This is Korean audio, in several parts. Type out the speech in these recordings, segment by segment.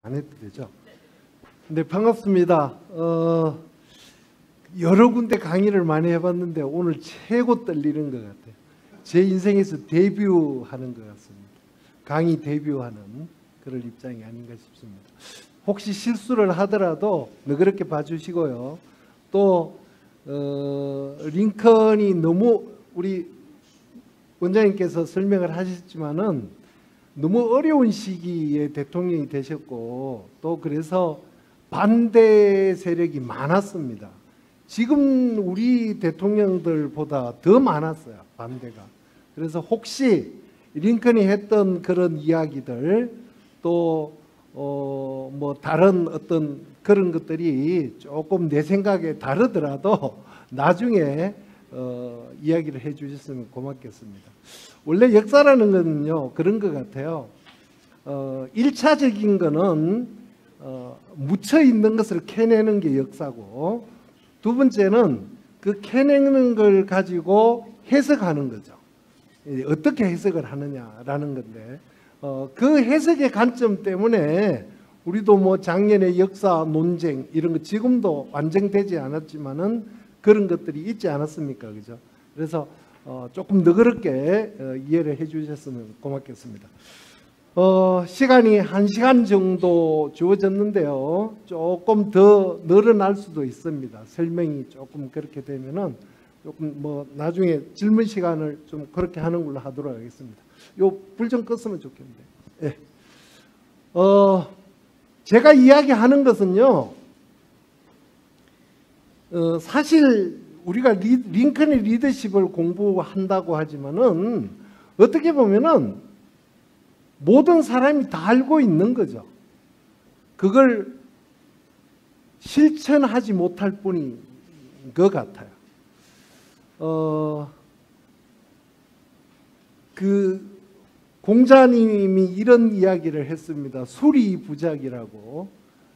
안 해도 되죠? 네, 반갑습니다. 여러 군데 강의를 많이 해봤는데 오늘 최고 떨리는 것 같아요. 제 인생에서 데뷔하는 것 같습니다. 강의 데뷔하는 그런 입장이 아닌가 싶습니다. 혹시 실수를 하더라도 너그럽게 봐주시고요. 또 링컨이 너무 우리 원장님께서 설명을 하셨지만은 너무 어려운 시기에 대통령이 되셨고 또 그래서 반대 세력이 많았습니다. 지금 우리 대통령들보다 더 많았어요, 반대가. 그래서 혹시 링컨이 했던 그런 이야기들 또 뭐 다른 어떤 그런 것들이 조금 내 생각에 다르더라도 나중에 이야기를 해 주셨으면 고맙겠습니다. 원래 역사라는 거는요 그런 것 같아요. 1차적인 거는 묻혀 있는 것을 캐내는 게 역사고, 두 번째는 그 캐내는 걸 가지고 해석하는 거죠. 어떻게 해석을 하느냐라는 건데, 그 해석의 관점 때문에 우리도 뭐 작년에 역사 논쟁 이런 거 지금도 완성되지 않았지만은 그런 것들이 있지 않았습니까, 그죠? 그래서 조금 너그럽게 이해를 해주셨으면 고맙겠습니다. 시간이 1시간 정도 주어졌는데요. 조금 더 늘어날 수도 있습니다. 설명이 조금 그렇게 되면은 조금 뭐 나중에 질문 시간을 좀 그렇게 하는 걸로 하도록 하겠습니다. 요 불 좀 껐으면 좋겠는데. 예. 제가 이야기하는 것은요. 사실 우리가 링컨의 리더십을 공부한다고 하지만은 어떻게 보면은 모든 사람이 다 알고 있는 거죠. 그걸 실천하지 못할 뿐인 것 같아요. 그 공자님이 이런 이야기를 했습니다. 수리부작이라고.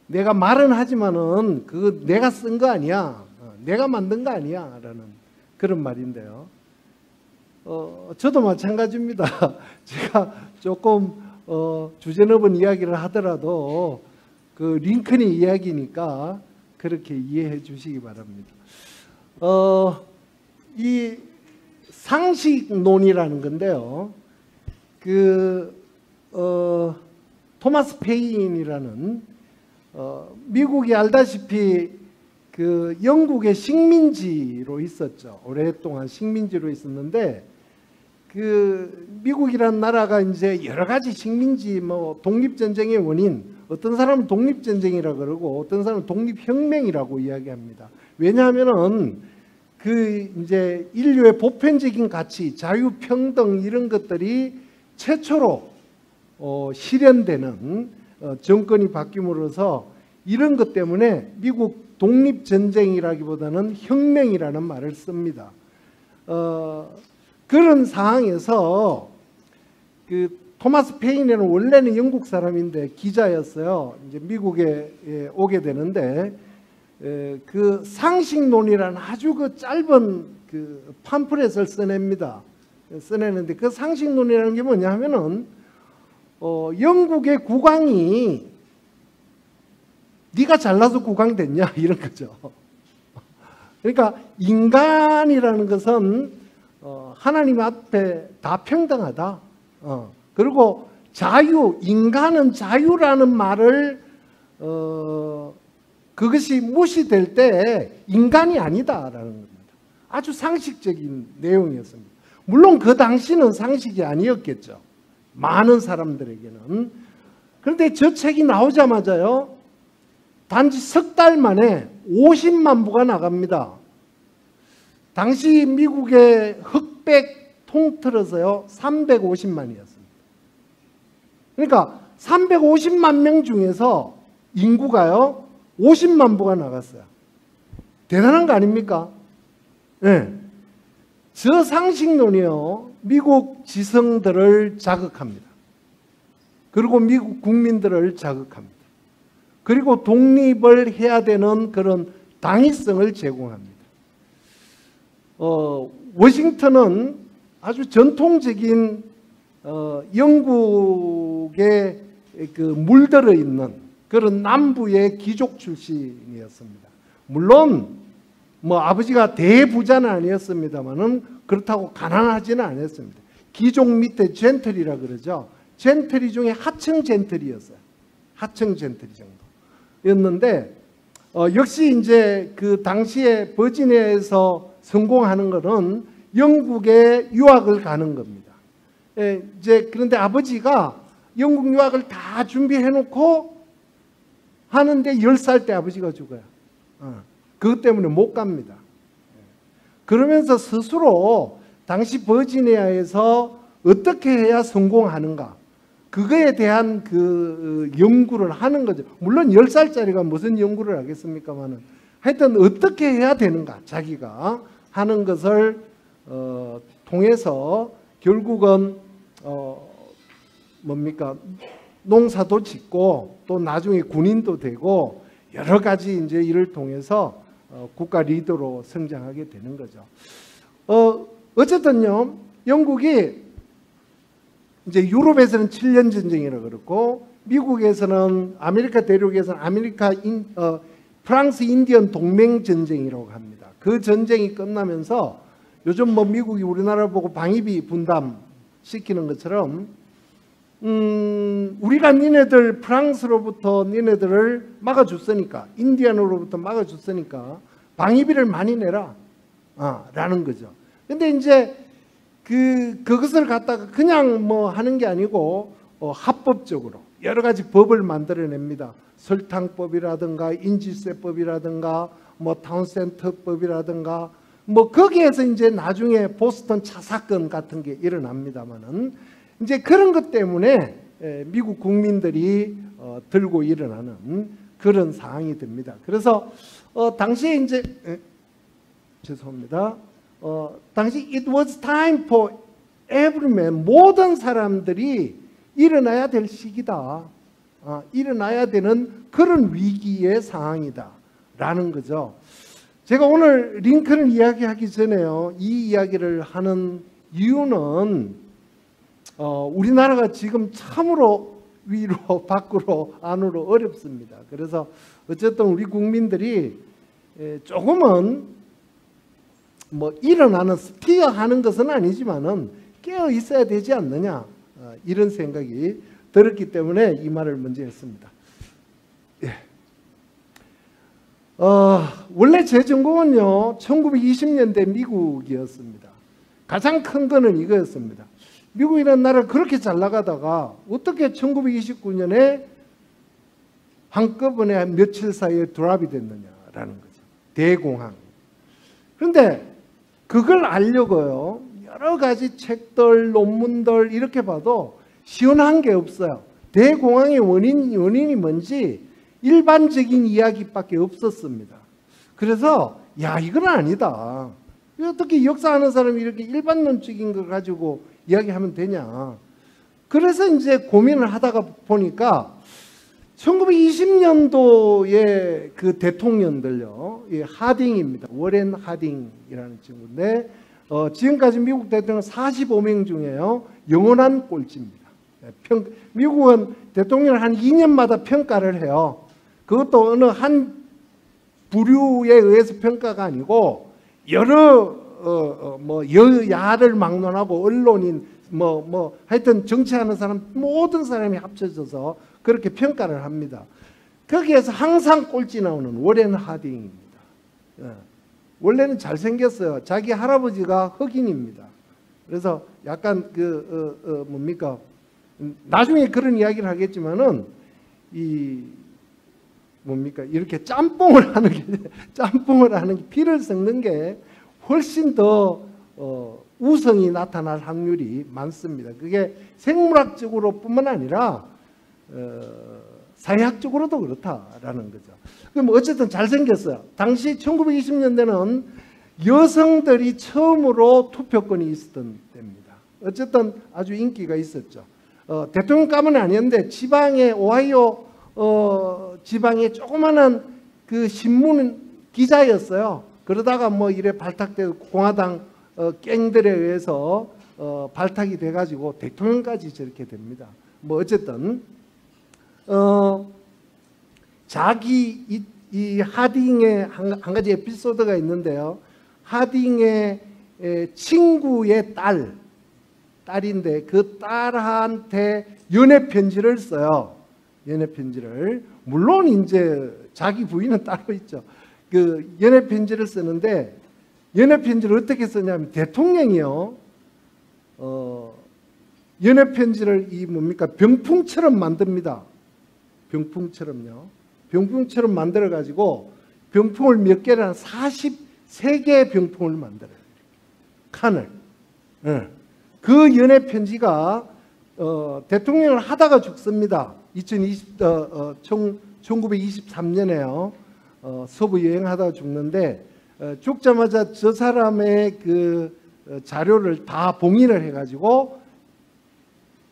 내가 말은 하지만은 그거 내가 쓴 거 아니야. 내가 만든 거 아니야. 라는 그런 말인데요. 저도 마찬가지입니다. 제가 조금 주제넘은 이야기를 하더라도 그 링컨의 이야기니까 그렇게 이해해 주시기 바랍니다. 이 상식론이라는 건데요. 토마스 페인이라는 미국이 알다시피 그 영국의 식민지로 있었죠. 오랫동안 식민지로 있었는데 그 미국이라는 나라가 이제 여러 가지 식민지 뭐 독립전쟁의 원인, 어떤 사람은 독립전쟁이라 그러고 어떤 사람은 독립혁명이라고 이야기합니다. 왜냐하면은 그 이제 인류의 보편적인 가치, 자유평등 이런 것들이 최초로 실현되는 정권이 바뀜으로써 이런 것 때문에 미국 독립전쟁이라기보다는 혁명이라는 말을 씁니다. 그런 상황에서 그 토마스 페인은 원래는 영국 사람인데 기자였어요. 이제 미국에 오게 되는데 그 상식론이라는 아주 그 짧은 그 팜플렛을 써냅니다. 써내는데 그 상식론이라는 게 뭐냐 하면은 영국의 국왕이 네가 잘나서 국왕 됐냐 이런 거죠. 그러니까 인간이라는 것은 하나님 앞에 다 평등하다. 그리고 자유, 인간은 자유라는 말을 그것이 무시될 때 인간이 아니다라는 겁니다. 아주 상식적인 내용이었습니다. 물론 그 당시는 상식이 아니었겠죠. 많은 사람들에게는. 그런데 저 책이 나오자마자요. 단지 석 달 만에 50만 부가 나갑니다. 당시 미국의 흑백 통틀어서요. 350만이었습니다. 그러니까 350만 명 중에서 인구가요. 50만 부가 나갔어요. 대단한 거 아닙니까? 네. 저 상식론이요. 미국 지성들을 자극합니다. 그리고 미국 국민들을 자극합니다. 그리고 독립을 해야 되는 그런 당위성을 제공합니다. 워싱턴은 아주 전통적인 영국에 그 물들어 있는 그런 남부의 귀족 출신이었습니다. 물론 뭐 아버지가 대부자는 아니었습니다만은 그렇다고 가난하지는 않았습니다. 귀족 밑에 젠틀이라 그러죠. 젠틀이 중에 하층 젠틀이었어요. 하층 젠틀이 정도였는데 역시 이제 그 당시에 버지니아에서 성공하는 것은 영국에 유학을 가는 겁니다. 이제 그런데 아버지가 영국 유학을 다 준비해 놓고 하는데 10살 때 아버지가 죽어요. 그것 때문에 못 갑니다. 그러면서 스스로 당시 버지니아에서 어떻게 해야 성공하는가, 그거에 대한 그 연구를 하는 거죠. 물론 10살짜리가 무슨 연구를 하겠습니까만은 하여튼 어떻게 해야 되는가 자기가 하는 것을 통해서 결국은 뭡니까, 농사도 짓고 또 나중에 군인도 되고 여러 가지 이제 일을 통해서 국가 리더로 성장하게 되는 거죠. 어쨌든요, 영국이 이제 유럽에서는 7년 전쟁이라고 그렇고 미국에서는 아메리카 대륙에서는 프랑스 인디언 동맹 전쟁이라고 합니다. 그 전쟁이 끝나면서 요즘 뭐 미국이 우리나라 보고 방위비 분담 시키는 것처럼 우리가 니네들 프랑스로부터 니네들을 막아줬으니까, 인디언으로부터 막아줬으니까 방위비를 많이 내라 라는 거죠. 근데 이제 그것을 갖다가 그냥 뭐 하는 게 아니고 합법적으로 여러 가지 법을 만들어냅니다. 설탕법이라든가 인지세법이라든가 뭐 타운센터법이라든가 뭐 거기에서 이제 나중에 보스턴 차 사건 같은 게 일어납니다만은 이제 그런 것 때문에 미국 국민들이 들고 일어나는 그런 상황이 됩니다. 그래서 당시에 이제 죄송합니다. 당시 it was time for every man, 모든 사람들이 일어나야 될 시기다. 일어나야 되는 그런 위기의 상황이다 라는 거죠. 제가 오늘 링컨을 이야기하기 전에요, 이 이야기를 하는 이유는 우리나라가 지금 참으로 위로 밖으로 안으로 어렵습니다. 그래서 어쨌든 우리 국민들이 조금은 뭐 일어나는 스티어하는 것은 아니지만은 깨어 있어야 되지 않느냐, 이런 생각이 들었기 때문에 이 말을 먼저 했습니다. 예. 원래 제 전공은요 1920년대 미국이었습니다. 가장 큰 거는 이거였습니다. 미국이라는 나라가 그렇게 잘 나가다가 어떻게 1929년에 한꺼번에 며칠 사이에 드랍이 됐느냐라는 거죠. 대공황. 그런데 그걸 알려고요, 여러 가지 책들, 논문들 이렇게 봐도 시원한 게 없어요. 대공황의 원인이 뭔지 일반적인 이야기밖에 없었습니다. 그래서 야, 이건 아니다. 어떻게 역사하는 사람이 이렇게 일반론적인 걸 가지고 이야기하면 되냐. 그래서 이제 고민을 하다가 보니까 1920년도에 그 대통령들요, 하딩입니다. 워렌 하딩이라는 친구인데 지금까지 미국 대통령 45명 중에요 영원한 꼴찌입니다. 미국은 대통령을 한 2년마다 평가를 해요. 그것도 어느 한 부류에 의해서 평가가 아니고 여러 뭐 여야를 막론하고 언론인 하여튼 정치하는 사람 모든 사람이 합쳐져서 그렇게 평가를 합니다. 거기에서 항상 꼴찌 나오는 워렌 하딩입니다. 원래는 잘생겼어요. 자기 할아버지가 흑인입니다. 그래서 약간 뭡니까, 나중에 그런 이야기를 하겠지만은 이렇게 짬뽕을 하는 게 피를 섞는 게 훨씬 더 우성이 나타날 확률이 많습니다. 그게 생물학적으로 뿐만 아니라 사회학적으로도 그렇다라는 거죠. 그럼 어쨌든 잘생겼어요. 당시 1920년대는 여성들이 처음으로 투표권이 있었던 때입니다. 어쨌든 아주 인기가 있었죠. 대통령감은 아니었는데 지방의 오하이오 지방의 조그마한 그 신문 기자였어요. 그러다가 뭐 이래 발탁되고 공화당 갱들에 의해서 발탁이 돼가지고 대통령까지 저렇게 됩니다. 뭐 어쨌든 자기 이 하딩의 한 가지 에피소드가 있는데요. 하딩의 친구의 딸인데 그 딸한테 연애 편지를 써요. 연애 편지를. 물론 이제 자기 부인은 따로 있죠. 그 연애 편지를 쓰는데 연애 편지를 어떻게 쓰냐면 대통령이요. 연애 편지를 이 뭡니까 병풍처럼 만듭니다. 병풍처럼요. 병풍처럼 만들어 가지고 병풍을 몇 개를 한 43개의 병풍을 만들어요. 칸을. 그 연애 편지가 대통령을 하다가 죽습니다. 1923년에요. 서부 여행하다가 죽는데 죽자마자 저 사람의 그 자료를 다 봉인을 해가지고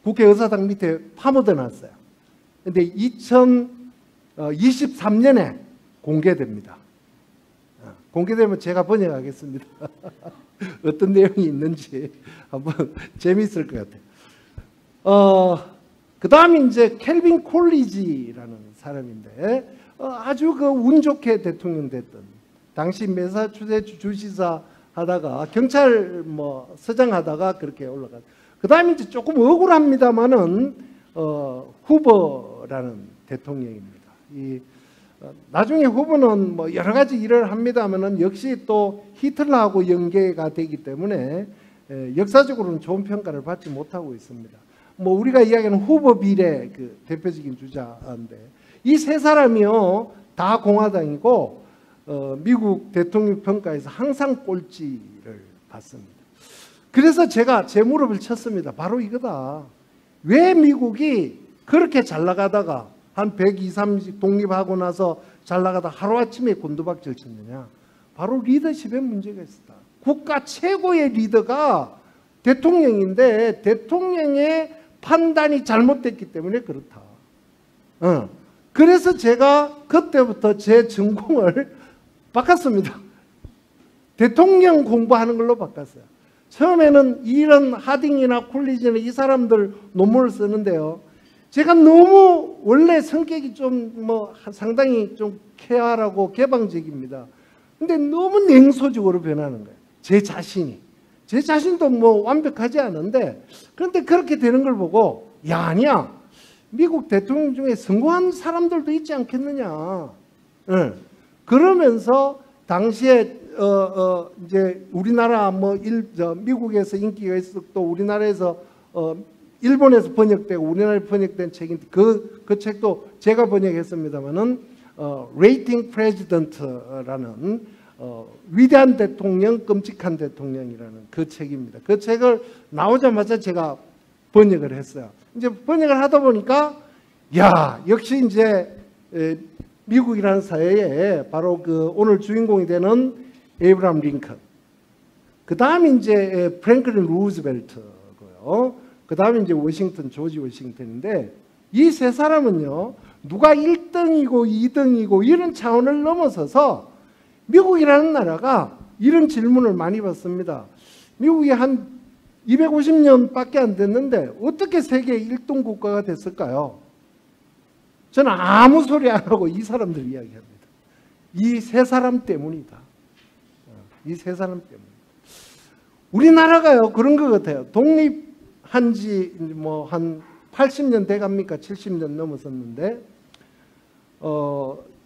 국회의사당 밑에 파묻어 놨어요. 근데 2023년에 공개됩니다. 공개되면 제가 번역하겠습니다. 어떤 내용이 있는지 한번 재미있을 것 같아요. 그 다음에 이제 켈빈 콜리지라는 사람인데 아주 그 운 좋게 대통령 됐던 당시 매사추세츠 주지사 하다가 경찰 서장 하다가 그렇게 올라가. 그 다음에 이제 조금 억울합니다만은 후보라는 대통령입니다. 나중에 후보는 여러 가지 일을 합니다만은 역시 또 히틀러하고 연계가 되기 때문에 역사적으로는 좋은 평가를 받지 못하고 있습니다. 우리가 이야기하는 후보 비례 그 대표적인 주자인데 이 세 사람이요 다 공화당이고 미국 대통령 평가에서 항상 꼴찌를 받습니다. 그래서 제가 제 무릎을 쳤습니다. 바로 이거다. 왜 미국이 그렇게 잘 나가다가 한 120, 30 독립하고 나서 잘 나가다 하루아침에 곤두박질 쳤느냐. 바로 리더십에 문제가 있었다. 국가 최고의 리더가 대통령인데 대통령의 판단이 잘못됐기 때문에 그렇다. 그래서 제가 그때부터 제 전공을 바꿨습니다. 대통령 공부하는 걸로 바꿨어요. 처음에는 이런 하딩이나 콜리지나 이 사람들 논문을 쓰는데요. 제가 너무 원래 성격이 좀 상당히 좀 쾌활하고 개방적입니다. 근데 너무 냉소적으로 변하는 거예요. 제 자신이. 제 자신도 완벽하지 않은데 그런데 그렇게 되는 걸 보고 야 아니야. 미국 대통령 중에 성공한 사람들도 있지 않겠느냐. 그러면서 당시에 이제 우리나라 미국에서 인기가 있었고 우리나라에서 일본에서 번역되고 우리나라에 번역된 책인데 그 책도 제가 번역했습니다만은 Rating President라는 위대한 대통령, 끔찍한 대통령이라는 그 책입니다. 그 책을 나오자마자 제가 번역을 했어요. 이제 번역을 하다 보니까 야 역시 이제 미국이라는 사회에 바로 그 오늘 주인공이 되는 에이브라함 링컨, 그 다음에 이제 프랭클린 루즈벨트고요. 그 다음에 이제 조지 워싱턴인데 이 세 사람은요 누가 1등이고 2등이고 이런 차원을 넘어서서 미국이라는 나라가 이런 질문을 많이 받습니다. 미국이 한 250년밖에 안 됐는데 어떻게 세계 1등 국가가 됐을까요? 저는 아무 소리 안 하고 이 사람들 이야기합니다. 이 세 사람 때문이다. 이 세 사람 때문이다. 우리나라가요 그런 것 같아요. 독립한 지 한 80년 돼갑니까? 70년 넘어섰는데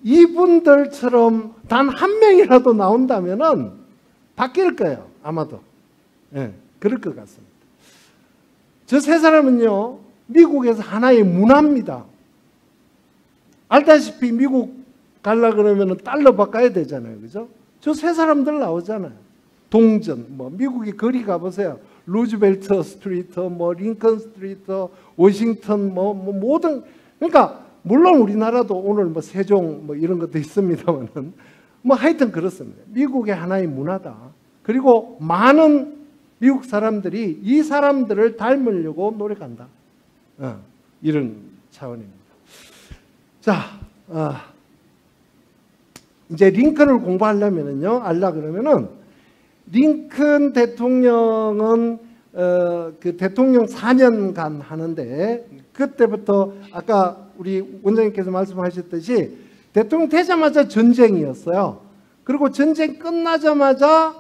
이분들처럼 단 한 명이라도 나온다면은 바뀔 거예요. 아마도. 그럴 것 같습니다. 저 세 사람은요 미국에서 하나의 문화입니다. 알다시피 미국 가려 그러면 달러 바꿔야 되잖아요. 그죠? 저 세 사람들 나오잖아요. 동전, 미국의 거리 가보세요. 루즈벨트 스트리트, 링컨 스트리트, 워싱턴, 모든, 그러니까, 물론 우리나라도 오늘 세종 이런 것도 있습니다만은, 하여튼 그렇습니다. 미국의 하나의 문화다. 그리고 많은 미국 사람들이 이 사람들을 닮으려고 노력한다. 이런 차원입니다. 자, 이제 링컨을 공부하려면은요, 그러면은, 링컨 대통령은 그 대통령 4년간 하는데 그때부터 아까 우리 원장님께서 말씀하셨듯이 대통령 되자마자 전쟁이었어요. 그리고 전쟁 끝나자마자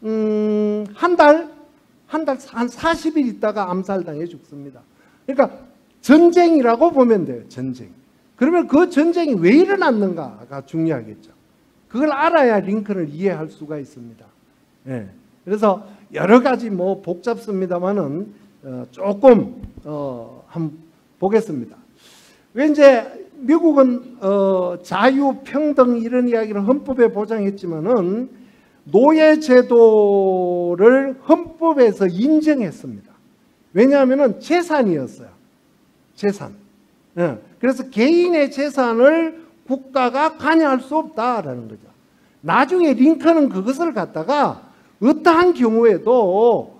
한 달 한 40일 있다가 암살당해 죽습니다. 그러니까 전쟁이라고 보면 돼요. 전쟁. 그러면 그 전쟁이 왜 일어났는가가 중요하겠죠. 그걸 알아야 링컨을 이해할 수가 있습니다. 예. 그래서 여러 가지 뭐 복잡습니다만은 조금 한번 보겠습니다. 왜 이제 미국은 자유, 평등 이런 이야기를 헌법에 보장했지만은 노예제도를 헌법에서 인정했습니다. 왜냐하면 재산이었어요. 재산. 그래서 개인의 재산을 국가가 관여할 수 없다라는 거죠. 나중에 링컨은 그것을 갖다가 어떠한 경우에도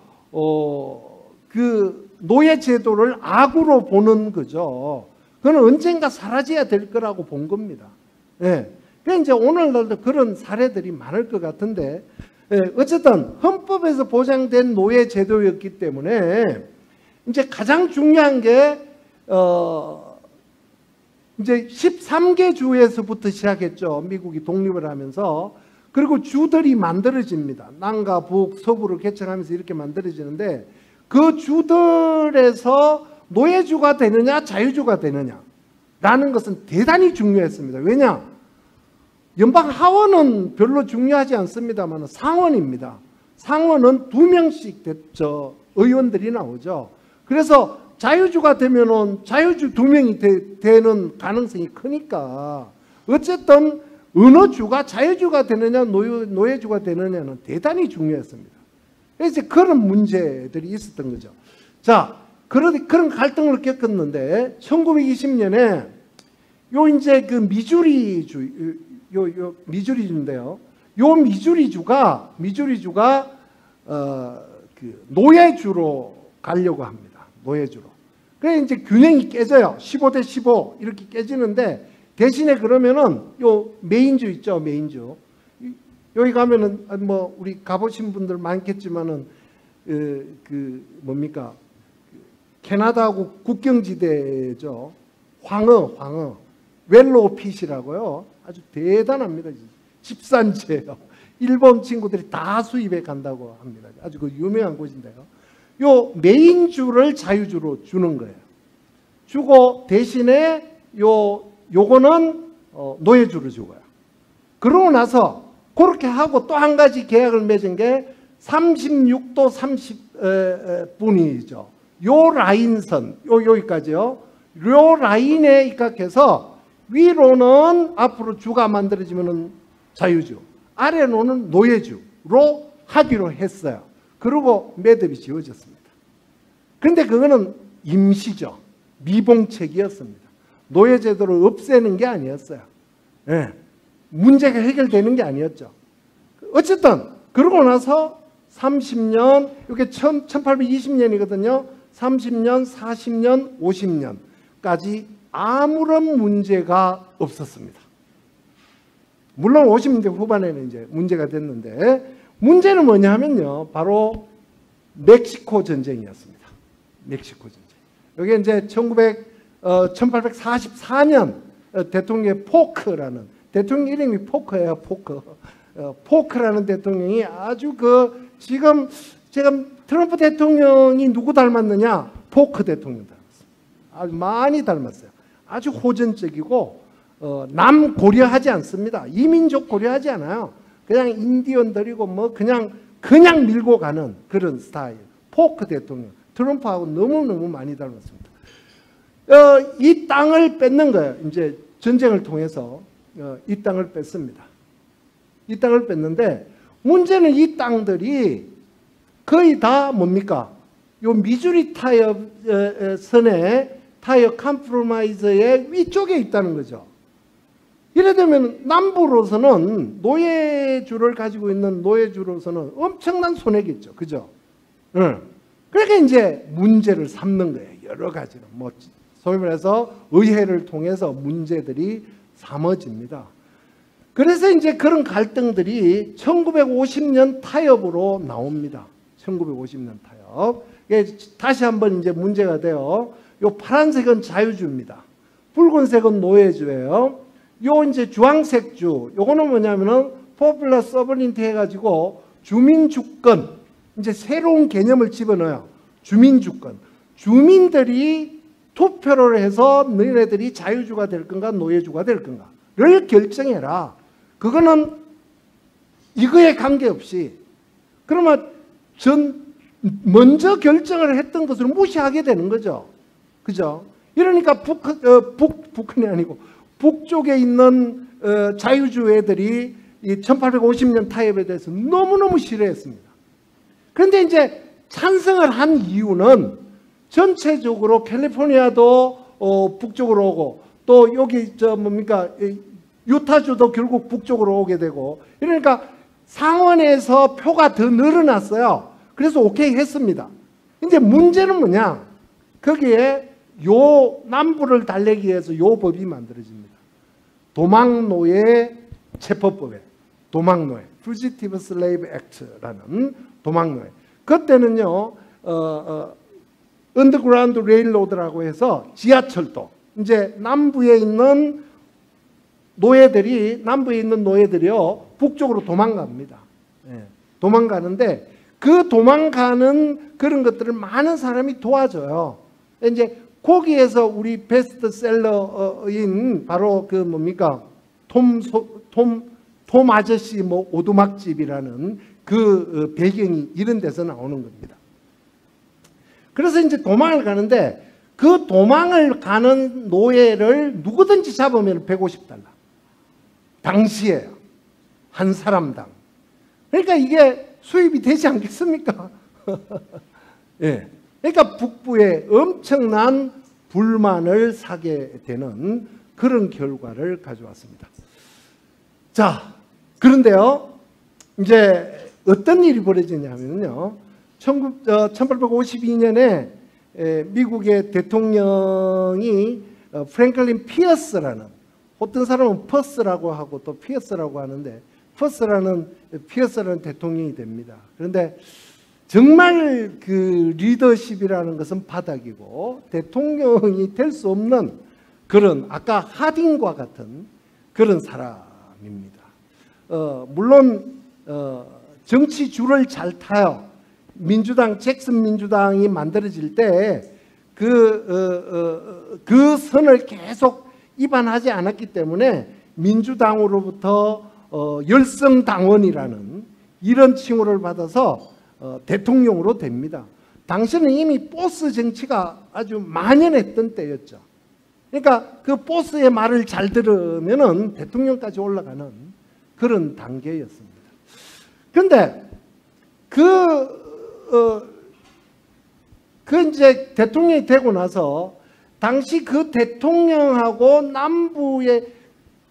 그 노예제도를 악으로 보는 거죠. 그건 언젠가 사라져야 될 거라고 본 겁니다. 예. 그러니까 이제 오늘날도 그런 사례들이 많을 것 같은데, 어쨌든 헌법에서 보장된 노예제도였기 때문에 이제 가장 중요한 게 이제 13개 주에서부터 시작했죠. 미국이 독립을 하면서. 그리고 주들이 만들어집니다. 남과 북, 서부를 개척하면서 이렇게 만들어지는데, 그 주들에서 노예주가 되느냐 자유주가 되느냐 라는 것은 대단히 중요했습니다. 왜냐? 연방 하원은 별로 중요하지 않습니다만 상원입니다. 상원은 2명씩 의원들이 나오죠. 그래서 자유주가 되면은 자유주 2명이 되는 가능성이 크니까 어쨌든 어느 주가 자유주가 되느냐 노예주가 되느냐는 대단히 중요했습니다. 그래서 그런 문제들이 있었던 거죠. 자, 그런 갈등을 겪었는데 1920년에 요 이제 그 미주리주 미주리주인데요. 요 미주리주가 그 노예주로 가려고 합니다. 노예주로. 그래 이제 균형이 깨져요. 15대 15 이렇게 깨지는데 대신에 그러면은 요 메인주 있죠, 메인주. 여기 가면은 뭐 우리 가보신 분들 많겠지만은 그 뭡니까? 캐나다하고 국경지대죠. 황어. 웰로우 핏이라고요. 아주 대단합니다. 집산지예요. 일본 친구들이 다 수입해 간다고 합니다. 아주 그 유명한 곳인데요. 요 메인주를 자유주로 주는 거예요. 주고 대신에 요거는 노예주로 주고요. 그러고 나서 그렇게 하고 또 한 가지 계약을 맺은 게 36도 30분이죠. 요 라인선, 여기까지요. 요 라인에 입각해서 위로는 앞으로 주가 만들어지면 자유주, 아래로는 노예주로 하기로 했어요. 그리고 매듭이 지어졌습니다. 그런데 그거는 임시죠. 미봉책이었습니다. 노예제도를 없애는 게 아니었어요. 네. 문제가 해결되는 게 아니었죠. 어쨌든 그러고 나서 30년, 이게 1820년이거든요. 30년, 40년, 50년까지 아무런 문제가 없었습니다. 물론 50년대 후반에는 이제 문제가 됐는데, 문제는 뭐냐 하면요. 바로 멕시코 전쟁이었습니다. 멕시코 전쟁. 이게 이제 1844년 대통령의 포크라는, 대통령 이름이 포크예요, 포크. 포크라는 대통령이 아주 지금 트럼프 대통령이 누구 닮았느냐? 포크 대통령 닮았습니다. 아주 많이 닮았어요. 아주 호전적이고 남 고려하지 않습니다. 이민족 고려하지 않아요. 그냥 인디언들이고 뭐 그냥 밀고 가는 그런 스타일. 포크 대통령. 트럼프하고 너무너무 많이 닮았습니다. 이 땅을 뺏는 거예요. 이제 전쟁을 통해서 이 땅을 뺐습니다. 이 땅을 뺐는데 문제는 이 땅들이 거의 다 뭡니까? 요 미주리 타협 선에 타협 컴프로마이즈의 위쪽에 있다는 거죠. 이래 되면 남부로서는 노예주를 가지고 있는 노예주로서는 엄청난 손해겠죠. 그죠? 그러니까 이제 문제를 삼는 거예요. 여러 가지로. 뭐 소위 말해서 의회를 통해서 문제들이 삼아집니다. 그래서 이제 그런 갈등들이 1950년 타협으로 나옵니다. 1950년 타협. 다시 한번 이제 문제가 돼요. 요 파란색은 자유주입니다. 붉은색은 노예주예요. 요 이제 주황색 주, 요거는 뭐냐면은 포퓰러 서버린티 해가지고 주민주권, 이제 새로운 개념을 집어넣어요. 주민주권. 주민들이 투표를 해서 너희네들이 자유주가 될 건가 노예주가 될 건가를 결정해라. 그거는 이거에 관계없이, 그러면 먼저 결정을 했던 것을 무시하게 되는 거죠. 그죠? 이러니까 북한이 아니고 북쪽에 있는 자유주 애들이 이 1850년 타협에 대해서 너무너무 싫어했습니다. 그런데 이제 찬성을 한 이유는 전체적으로 캘리포니아도 북쪽으로 오고 또 여기 유타주도 결국 북쪽으로 오게 되고, 그러니까 상원에서 표가 더 늘어났어요. 그래서 오케이 했습니다. 이제 문제는 뭐냐? 거기에 요 남부를 달래기 위해서 요 법이 만들어집니다. 도망노예 체포법에, 도망노예, Fugitive Slave Act라는 도망노예. 그때는요, 언더그라운드 레일로드라고 해서 지하철도, 이제 남부에 있는 노예들이요 북쪽으로 도망갑니다. 예, 도망가는데 그 도망가는 그런 것들을 많은 사람이 도와줘요. 이제 거기에서 우리 베스트셀러인 바로 톰 아저씨 오두막집이라는 그 배경이 이런 데서 나오는 겁니다. 그래서 이제 도망을 가는데 그 도망을 가는 노예를 누구든지 잡으면 150달러. 당시에요. 한 사람당. 그러니까 이게 수입이 되지 않겠습니까? 예. 그러니까 북부에 엄청난 불만을 사게 되는 그런 결과를 가져왔습니다. 자, 그런데요, 이제 어떤 일이 벌어지냐면요, 1852년에 미국의 대통령이 프랭클린 피어스라는, 어떤 사람은 퍼스라고 하고 또 피어스라고 하는데, 피어스라는 대통령이 됩니다. 그런데 정말 그 리더십이라는 것은 바닥이고 대통령이 될 수 없는 그런, 아까 하딩과 같은 그런 사람입니다. 물론 정치줄을 잘 타요. 잭슨 민주당이 만들어질 때 그 선을 계속 입안하지 않았기 때문에 민주당으로부터 열성당원이라는 이런 칭호를 받아서 대통령으로 됩니다. 당시는 이미 보스 정치가 아주 만연했던 때였죠. 그러니까 그 보스의 말을 잘 들으면은 대통령까지 올라가는 그런 단계였습니다. 그런데 이제 대통령이 되고 나서 당시 그 대통령하고 남부의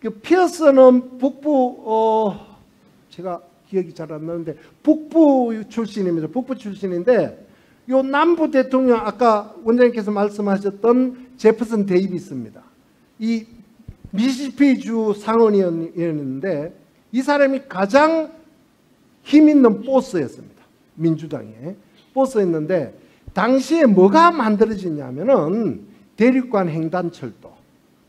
그 피어스는 북부, 제가 기억이 잘 안 나는데 북부 출신입니다. 북부 출신인데 요 남부 대통령, 아까 원장님께서 말씀하셨던 제퍼슨 데이비스입니다. 이 미시시피주 상원이었는데 이 사람이 가장 힘 있는 보스였습니다. 민주당의 보스였는데 당시에 뭐가 만들어지냐면은 대륙간 횡단철도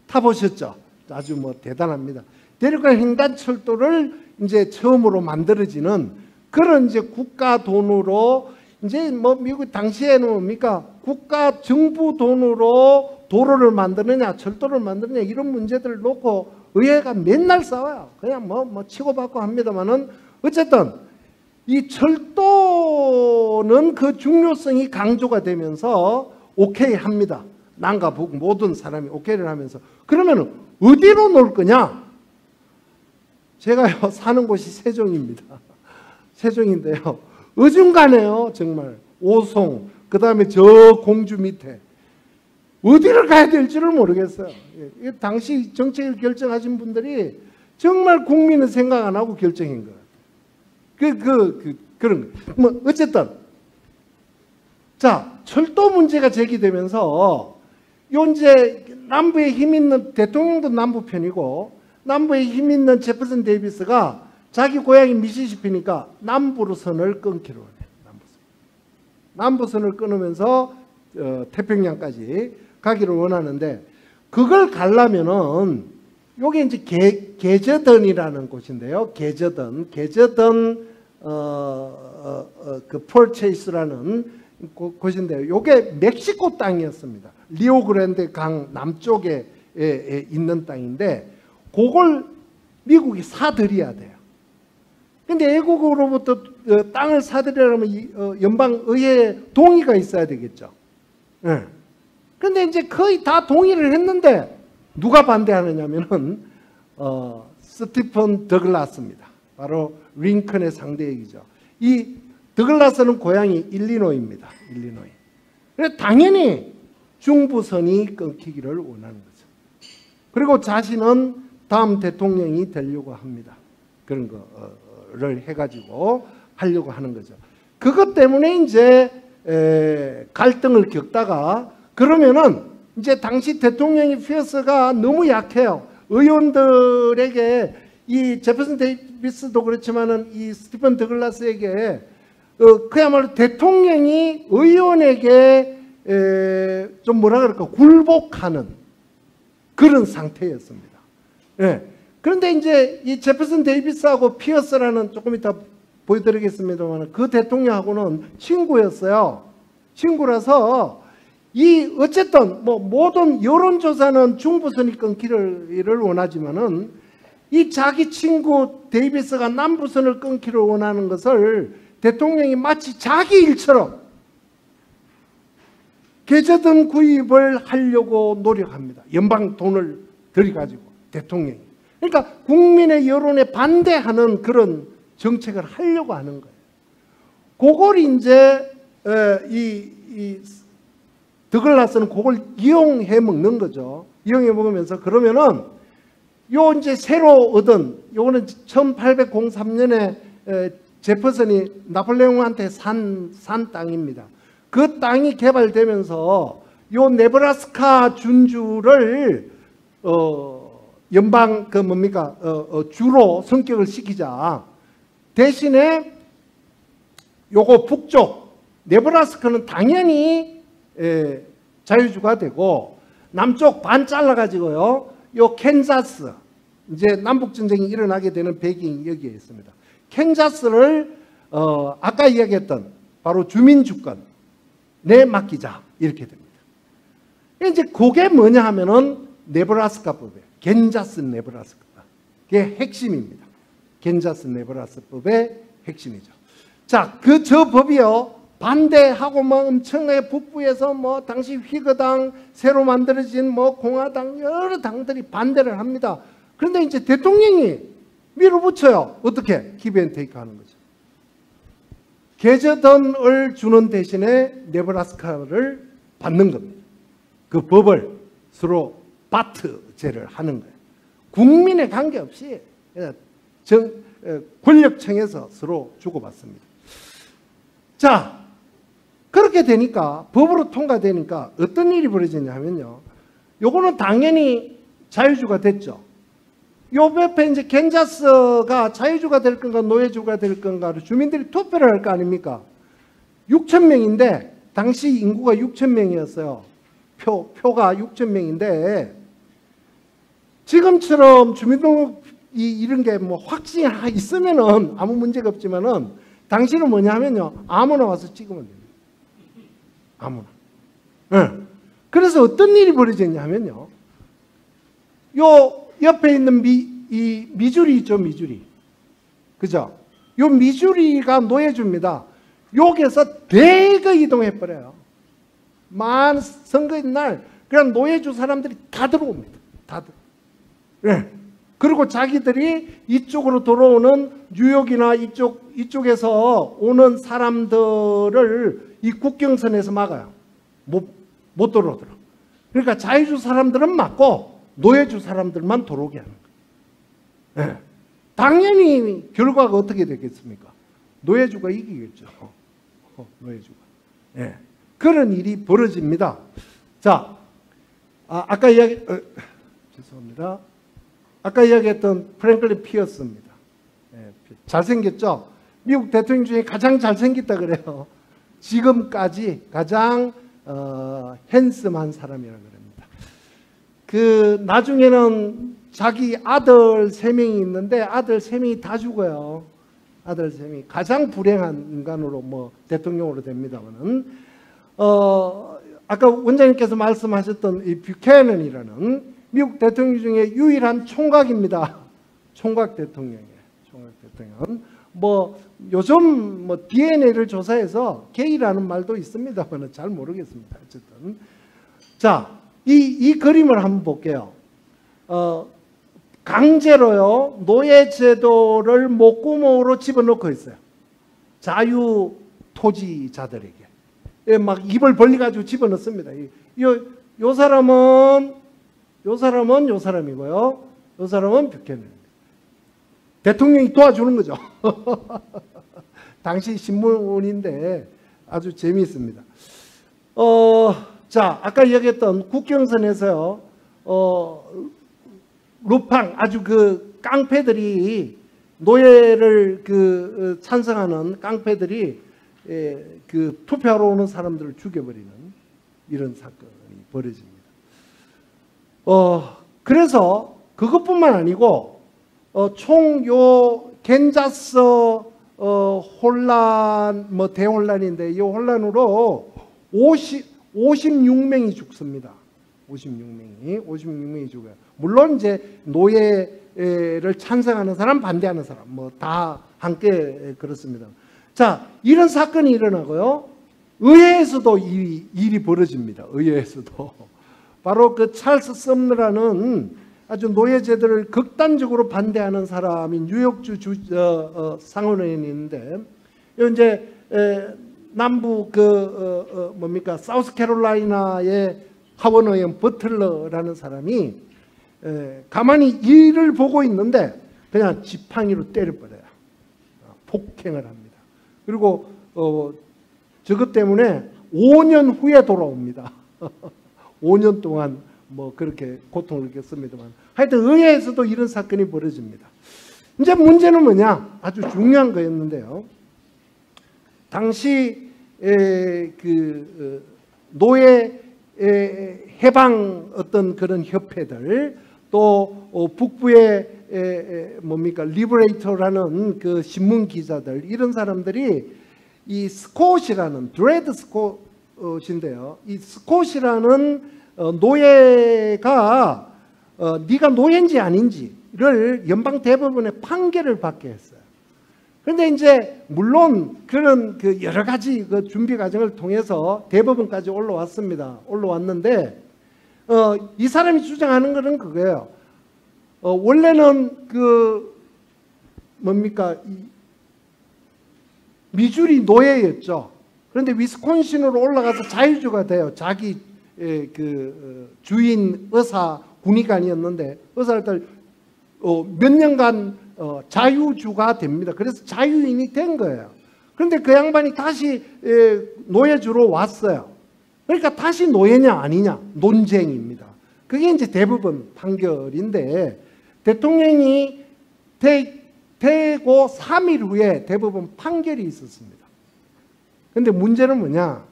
타보셨죠? 아주 대단합니다. 대륙간 횡단철도를 이제 처음으로 만들어지는 그런 이제 국가 돈으로, 이제 미국 당시에는 뭡니까? 국가 정부 돈으로 도로를 만드느냐 철도를 만드느냐 이런 문제들을 놓고 의회가 맨날 싸워요. 그냥 치고받고 합니다만은 어쨌든 이 철도는 그 중요성이 강조가 되면서 오케이 합니다. 남과 북 모든 사람이 오케이를 하면서, 그러면 어디로 놓을 거냐? 제가요 사는 곳이 세종입니다. 세종인데요, 어중간해요. 정말 오송, 그 다음에 저 공주 밑에 어디를 가야 될지를 모르겠어요. 당시 정책을 결정하신 분들이 정말 국민은 생각 안 하고 결정한 거예요. 그런 거. 어쨌든 자, 철도 문제가 제기되면서 이제 남부에 힘 있는 대통령도 남부 편이고 남부에 힘 있는 제퍼슨 데이비스가 자기 고향이 미시시피니까 남부로 선을 끊기로 해요. 남부선을 끊으면서 태평양까지 가기를 원하는데, 그걸 가려면은 요게 이제 게저던이라는 곳인데요. 게저던 그 폴체이스라는 곳인데요. 요게 멕시코 땅이었습니다. 리오그란데 강 남쪽에 있는 땅인데 그걸 미국이 사들여야 돼요. 근데 외국으로부터 땅을 사들이려면 연방의회에 동의가 있어야 되겠죠. 그런데 이제 거의 다 동의를 했는데 누가 반대하느냐면은 스티픈 더글라스입니다. 바로 링컨의 상대역이죠. 이 더글라스는 고향이 일리노이입니다. 일리노이. 그래서 당연히 중부선이 끊기기를 원하는 거죠. 그리고 자신은 다음 대통령이 되려고 합니다. 그런 거를 해가지고 하려고 하는 거죠. 그것 때문에 이제 갈등을 겪다가 그러면은 이제 당시 대통령이 피어스가 너무 약해요. 의원들에게 이 제퍼슨 데이비스도 그렇지만은 이 스티븐 더글라스에게 그야말로 대통령이 의원에게 좀 뭐라 그럴까 굴복하는 그런 상태였습니다. 그런데 이제 이 제퍼슨 데이비스하고 피어스라는 조금 이따 보여드리겠습니다만 그 대통령하고는 친구였어요. 친구라서 이 어쨌든 뭐 모든 여론조사는 중부선이 끊기를 원하지만은 이 자기 친구 데이비스가 남부선을 끊기를 원하는 것을 대통령이 마치 자기 일처럼 게저던 구입을 하려고 노력합니다. 연방 돈을 들여가지고 대통령이. 그러니까 국민의 여론에 반대하는 그런 정책을 하려고 하는 거예요. 그걸 이제 이 더글라스는 그걸 이용해 먹는 거죠. 이용해 먹으면서 그러면은 요 이제 새로 얻은 요거는 1803년에 제퍼슨이 나폴레옹한테 산 땅입니다. 그 땅이 개발되면서 요 네브라스카 준주를 연방 그 뭡니까 주로 성격을 시키자. 대신에 요거 북쪽 네브라스카는 당연히 자유주가 되고 남쪽 반 잘라 가지고요. 요 캔자스 이제 남북 전쟁이 일어나게 되는 배경이 여기에 있습니다. 캔자스를 아까 이야기했던 바로 주민 주권 내 맡기자 이렇게 됩니다. 이제 그게 뭐냐 하면은 네브라스카법이에요. 캔자스 네브라스카. 그게 핵심입니다. 캔자스 네브라스카법의 핵심이죠. 자, 저 법이요. 반대하고 뭐 엄청나게 북부에서 뭐 당시 휘거당 새로 만들어진 뭐 공화당 여러 당들이 반대를 합니다. 그런데 이제 대통령이 밀어붙여요. 어떻게? 기브앤테이크 하는 거죠. 게저던을 주는 대신에 네브라스카를 받는 겁니다. 그 법을 서로 바트제를 하는 거예요. 국민에 관계없이 권력청에서 서로 주고받습니다. 자, 그렇게 되니까 법으로 통과되니까 어떤 일이 벌어지냐면요. 요거는 당연히 자유주가 됐죠. 요 옆에 이제 캔자스가 자유주가 될 건가 노예주가 될 건가를 주민들이 투표를 할 거 아닙니까? 6,000명인데 당시 인구가 6,000명이었어요. 표가 6,000명인데 지금처럼 주민등록 이런 게 뭐 확신이 있으면은 아무 문제가 없지만은 당시는 뭐냐면요. 아무나 와서 찍으면 됩니다. 아무나. 그래서 어떤 일이 벌어졌냐면요. 요 옆에 있는 미주리 있죠, 미주리. 그죠? 요 미주리가 노예주입니다. 여기에서 대거 이동해버려요. 만 선거인 날, 그냥 노예주 사람들이 다 들어옵니다. 다들. 그리고 자기들이 이쪽으로 들어오는 뉴욕이나 이쪽에서 오는 사람들을 이 국경선에서 막아요. 못 들어오도록. 그러니까 자유주 사람들은 막고 노예주 사람들만 들어오게 하는 거예요. 당연히 결과가 어떻게 되겠습니까? 노예주가 이기겠죠. 노예주가. 그런 일이 벌어집니다. 자, 아까 죄송합니다. 아까 이야기했던 프랭클린 피어스입니다. 잘생겼죠? 미국 대통령 중에 가장 잘생겼다 그래요. 지금까지 가장 핸섬한 사람이라고 그럽니다. 나중에는 자기 아들 3명이 있는데 아들 3명이 다 죽어요. 아들 3명이 가장 불행한 인간으로 뭐 대통령으로 됩니다만은 아까 원장님께서 말씀하셨던 이 뷰캐넌이라는 미국 대통령 중에 유일한 총각입니다. 총각 대통령이에요. 총각 대통령. 뭐 요즘 뭐 DNA를 조사해서 게이라는 말도 있습니다만 잘 모르겠습니다. 어쨌든 자, 이 그림을 한번 볼게요. 강제로요 노예제도를 목구멍으로 집어넣고 있어요. 자유 토지자들에게 막 입을 벌려가지고 집어넣습니다. 요 사람은 요 사람이고요. 요 사람은 뷰캐넌입니다. 대통령이 도와주는 거죠. 당시 신문인데 아주 재미있습니다. 자, 아까 얘기했던 국경선에서요, 루팡, 아주 그 깡패들이, 노예를 찬성하는 깡패들이 그 투표하러 오는 사람들을 죽여버리는 이런 사건이 벌어집니다. 그래서 그것뿐만 아니고, 총 요 겐자스 혼란, 뭐 대혼란인데 이 혼란으로 56명이 죽습니다. 56명이 죽어요. 물론 이제 노예를 찬성하는 사람, 반대하는 사람, 뭐 다 함께 그렇습니다. 자, 이런 사건이 일어나고요. 의회에서도 일이 벌어집니다. 의회에서도. 바로 그 찰스 썸너라는 아주 노예제도를 극단적으로 반대하는 사람이 뉴욕주 상원의원이 있는데, 이제 남부 뭡니까 사우스캐롤라이나의 하원의원 버틀러라는 사람이 가만히 일을 보고 있는데 그냥 지팡이로 때려버려요. 폭행을 합니다. 그리고 저것 때문에 5년 후에 돌아옵니다. 5년 동안 뭐 그렇게 고통을 겪습니다만, 하여튼 의회에서도 이런 사건이 벌어집니다. 이제 문제는 뭐냐? 아주 중요한 거였는데요. 당시 노예 해방 어떤 그런 협회들, 또 북부의 뭡니까 리버레이터라는 그 신문 기자들, 이런 사람들이 이 스콧이라는 드레드 스콧인데요. 이 스콧이라는 노예가 네가 노예인지 아닌지를 연방 대법원에 판결을 받게 했어요. 그런데 이제 물론 그런 그 여러 가지 그 준비 과정을 통해서 대법원까지 올라왔습니다. 올라왔는데 이 사람이 주장하는 것은 그거예요. 원래는 그 뭡니까 미주리 노예였죠. 그런데 위스콘신으로 올라가서 자유주가 돼요. 자기 주인 의사 군의관이었는데 의사를 몇 년간 자유주가 됩니다. 그래서 자유인이 된 거예요. 그런데 그 양반이 다시 노예주로 왔어요. 그러니까 다시 노예냐 아니냐 논쟁입니다. 그게 이제 대법원 판결인데, 대통령이 되고 3일 후에 대법원 판결이 있었습니다. 그런데 문제는 뭐냐?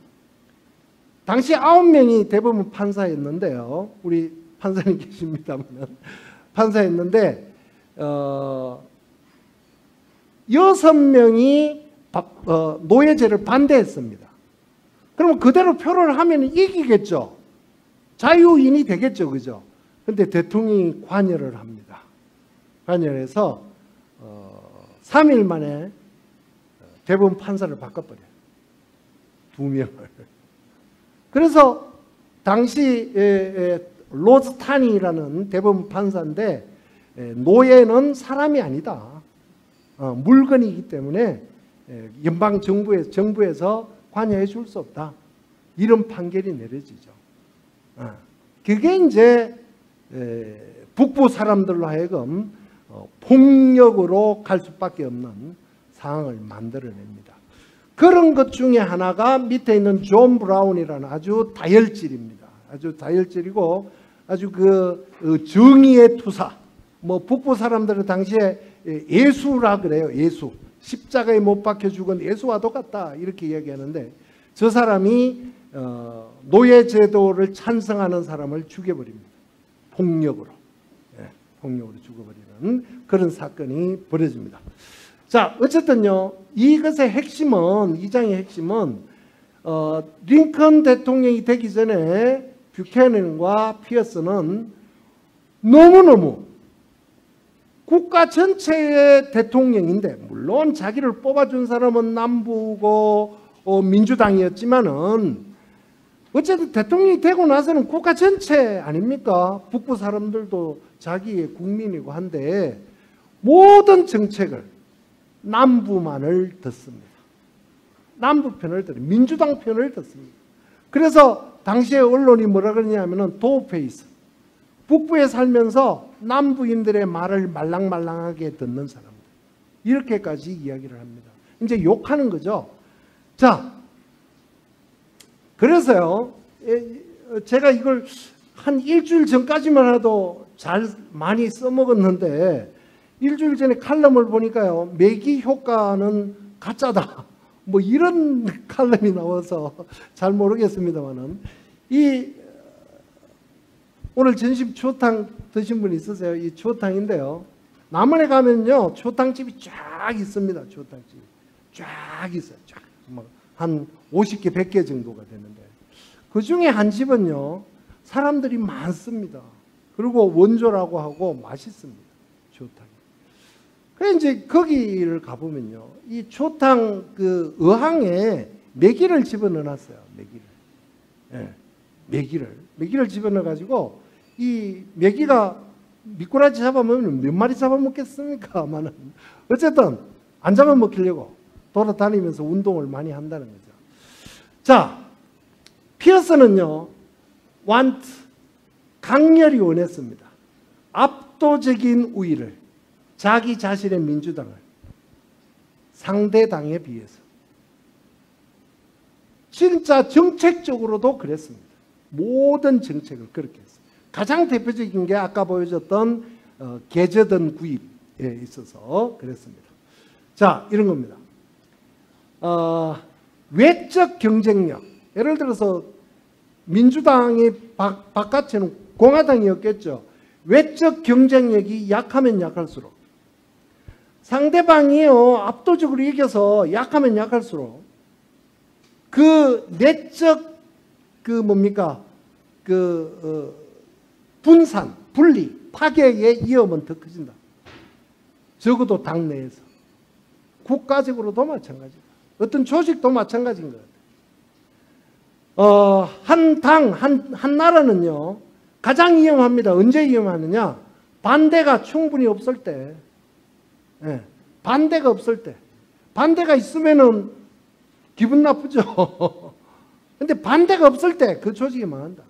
당시 9명이 대법원 판사였는데요. 우리 판사님 계십니다만 판사였는데 6명이 노예제를 반대했습니다. 그러면 그대로 표를 하면 이기겠죠. 자유인이 되겠죠. 그죠? 근데 대통령이 관여를 합니다. 관여해서 3일 만에 대법원 판사를 바꿔버려요. 2명을. 그래서 당시 로즈타니라는 대법원 판사인데, 노예는 사람이 아니다. 물건이기 때문에 연방 정부에서 관여해 줄 수 없다. 이런 판결이 내려지죠. 그게 이제 북부 사람들로 하여금 폭력으로 갈 수밖에 없는 상황을 만들어냅니다. 그런 것 중에 하나가 밑에 있는 존 브라운이라는 아주 다혈질입니다. 아주 다혈질이고 아주 정의의 투사. 뭐 북부 사람들은 당시에 예수라 그래요. 예수. 십자가에 못 박혀 죽은 예수와 똑같다 이렇게 이야기하는데, 저 사람이 노예제도를 찬성하는 사람을 죽여버립니다. 폭력으로. 대통령으로 죽어버리는 그런 사건이 벌어집니다. 자, 어쨌든요, 이것의 핵심은, 이 장의 핵심은 링컨 대통령이 되기 전에 뷰캐넌과 피어스는 너무너무 국가 전체의 대통령인데, 물론 자기를 뽑아준 사람은 남부고 민주당이었지만은 어쨌든 대통령이 되고 나서는 국가 전체 아닙니까? 북부 사람들도 자기의 국민이고 한데 모든 정책을 남부만을 듣습니다. 남부 편을 들어요. 민주당 편을 듣습니다. 그래서 당시에 언론이 뭐라 그러냐면은 도페이스, 북부에 살면서 남부인들의 말을 말랑말랑하게 듣는 사람들, 이렇게까지 이야기를 합니다. 이제 욕하는 거죠. 자, 그래서요, 제가 이걸 한 일주일 전까지만 해도 잘 많이 써먹었는데, 일주일 전에 칼럼을 보니까요, 매기 효과는 가짜다, 뭐 이런 칼럼이 나와서 잘 모르겠습니다만은, 오늘 점심 추어탕 드신 분 있으세요? 이 추어탕인데요, 남원에 가면요 추어탕집이 쫙 있습니다. 추어탕집이 쫙 있어요. 쫙. 한 50개, 100개 정도가 되는데, 그 중에 한 집은요 사람들이 많습니다. 그리고 원조라고 하고 맛있습니다. 추어탕이. 그래서 이제 거기를 가보면요, 이 추어탕 그 어항에 메기를 집어넣어놨어요. 메기를 집어넣어가지고, 이 메기가 미꾸라지 잡아먹으면 몇 마리 잡아먹겠습니까? 아마는. 어쨌든 안 잡아먹히려고 돌아다니면서 운동을 많이 한다는 거죠. 자, 피어스는요, 강렬히 원했습니다. 압도적인 우위를, 자기 자신의 민주당을 상대당에 비해서. 진짜 정책적으로도 그랬습니다. 모든 정책을 그렇게 했습니다. 가장 대표적인 게 아까 보여줬던 계저던 구입에 있어서 그랬습니다. 자, 이런 겁니다. 외적 경쟁력, 예를 들어서 민주당이 바깥에는 공화당이었겠죠. 외적 경쟁력이 약하면 약할수록, 상대방이요 압도적으로 이겨서 약하면 약할수록 그 내적 분산, 분리, 파괴의 위험은 더 커진다. 적어도 당내에서. 국가적으로도 마찬가지다. 어떤 조직도 마찬가지인 것 같아요. 한 나라는요, 가장 위험합니다. 언제 위험하느냐? 반대가 충분히 없을 때. 예, 반대가 없을 때. 반대가 있으면은 기분 나쁘죠. 근데 반대가 없을 때 그 조직이 망한다.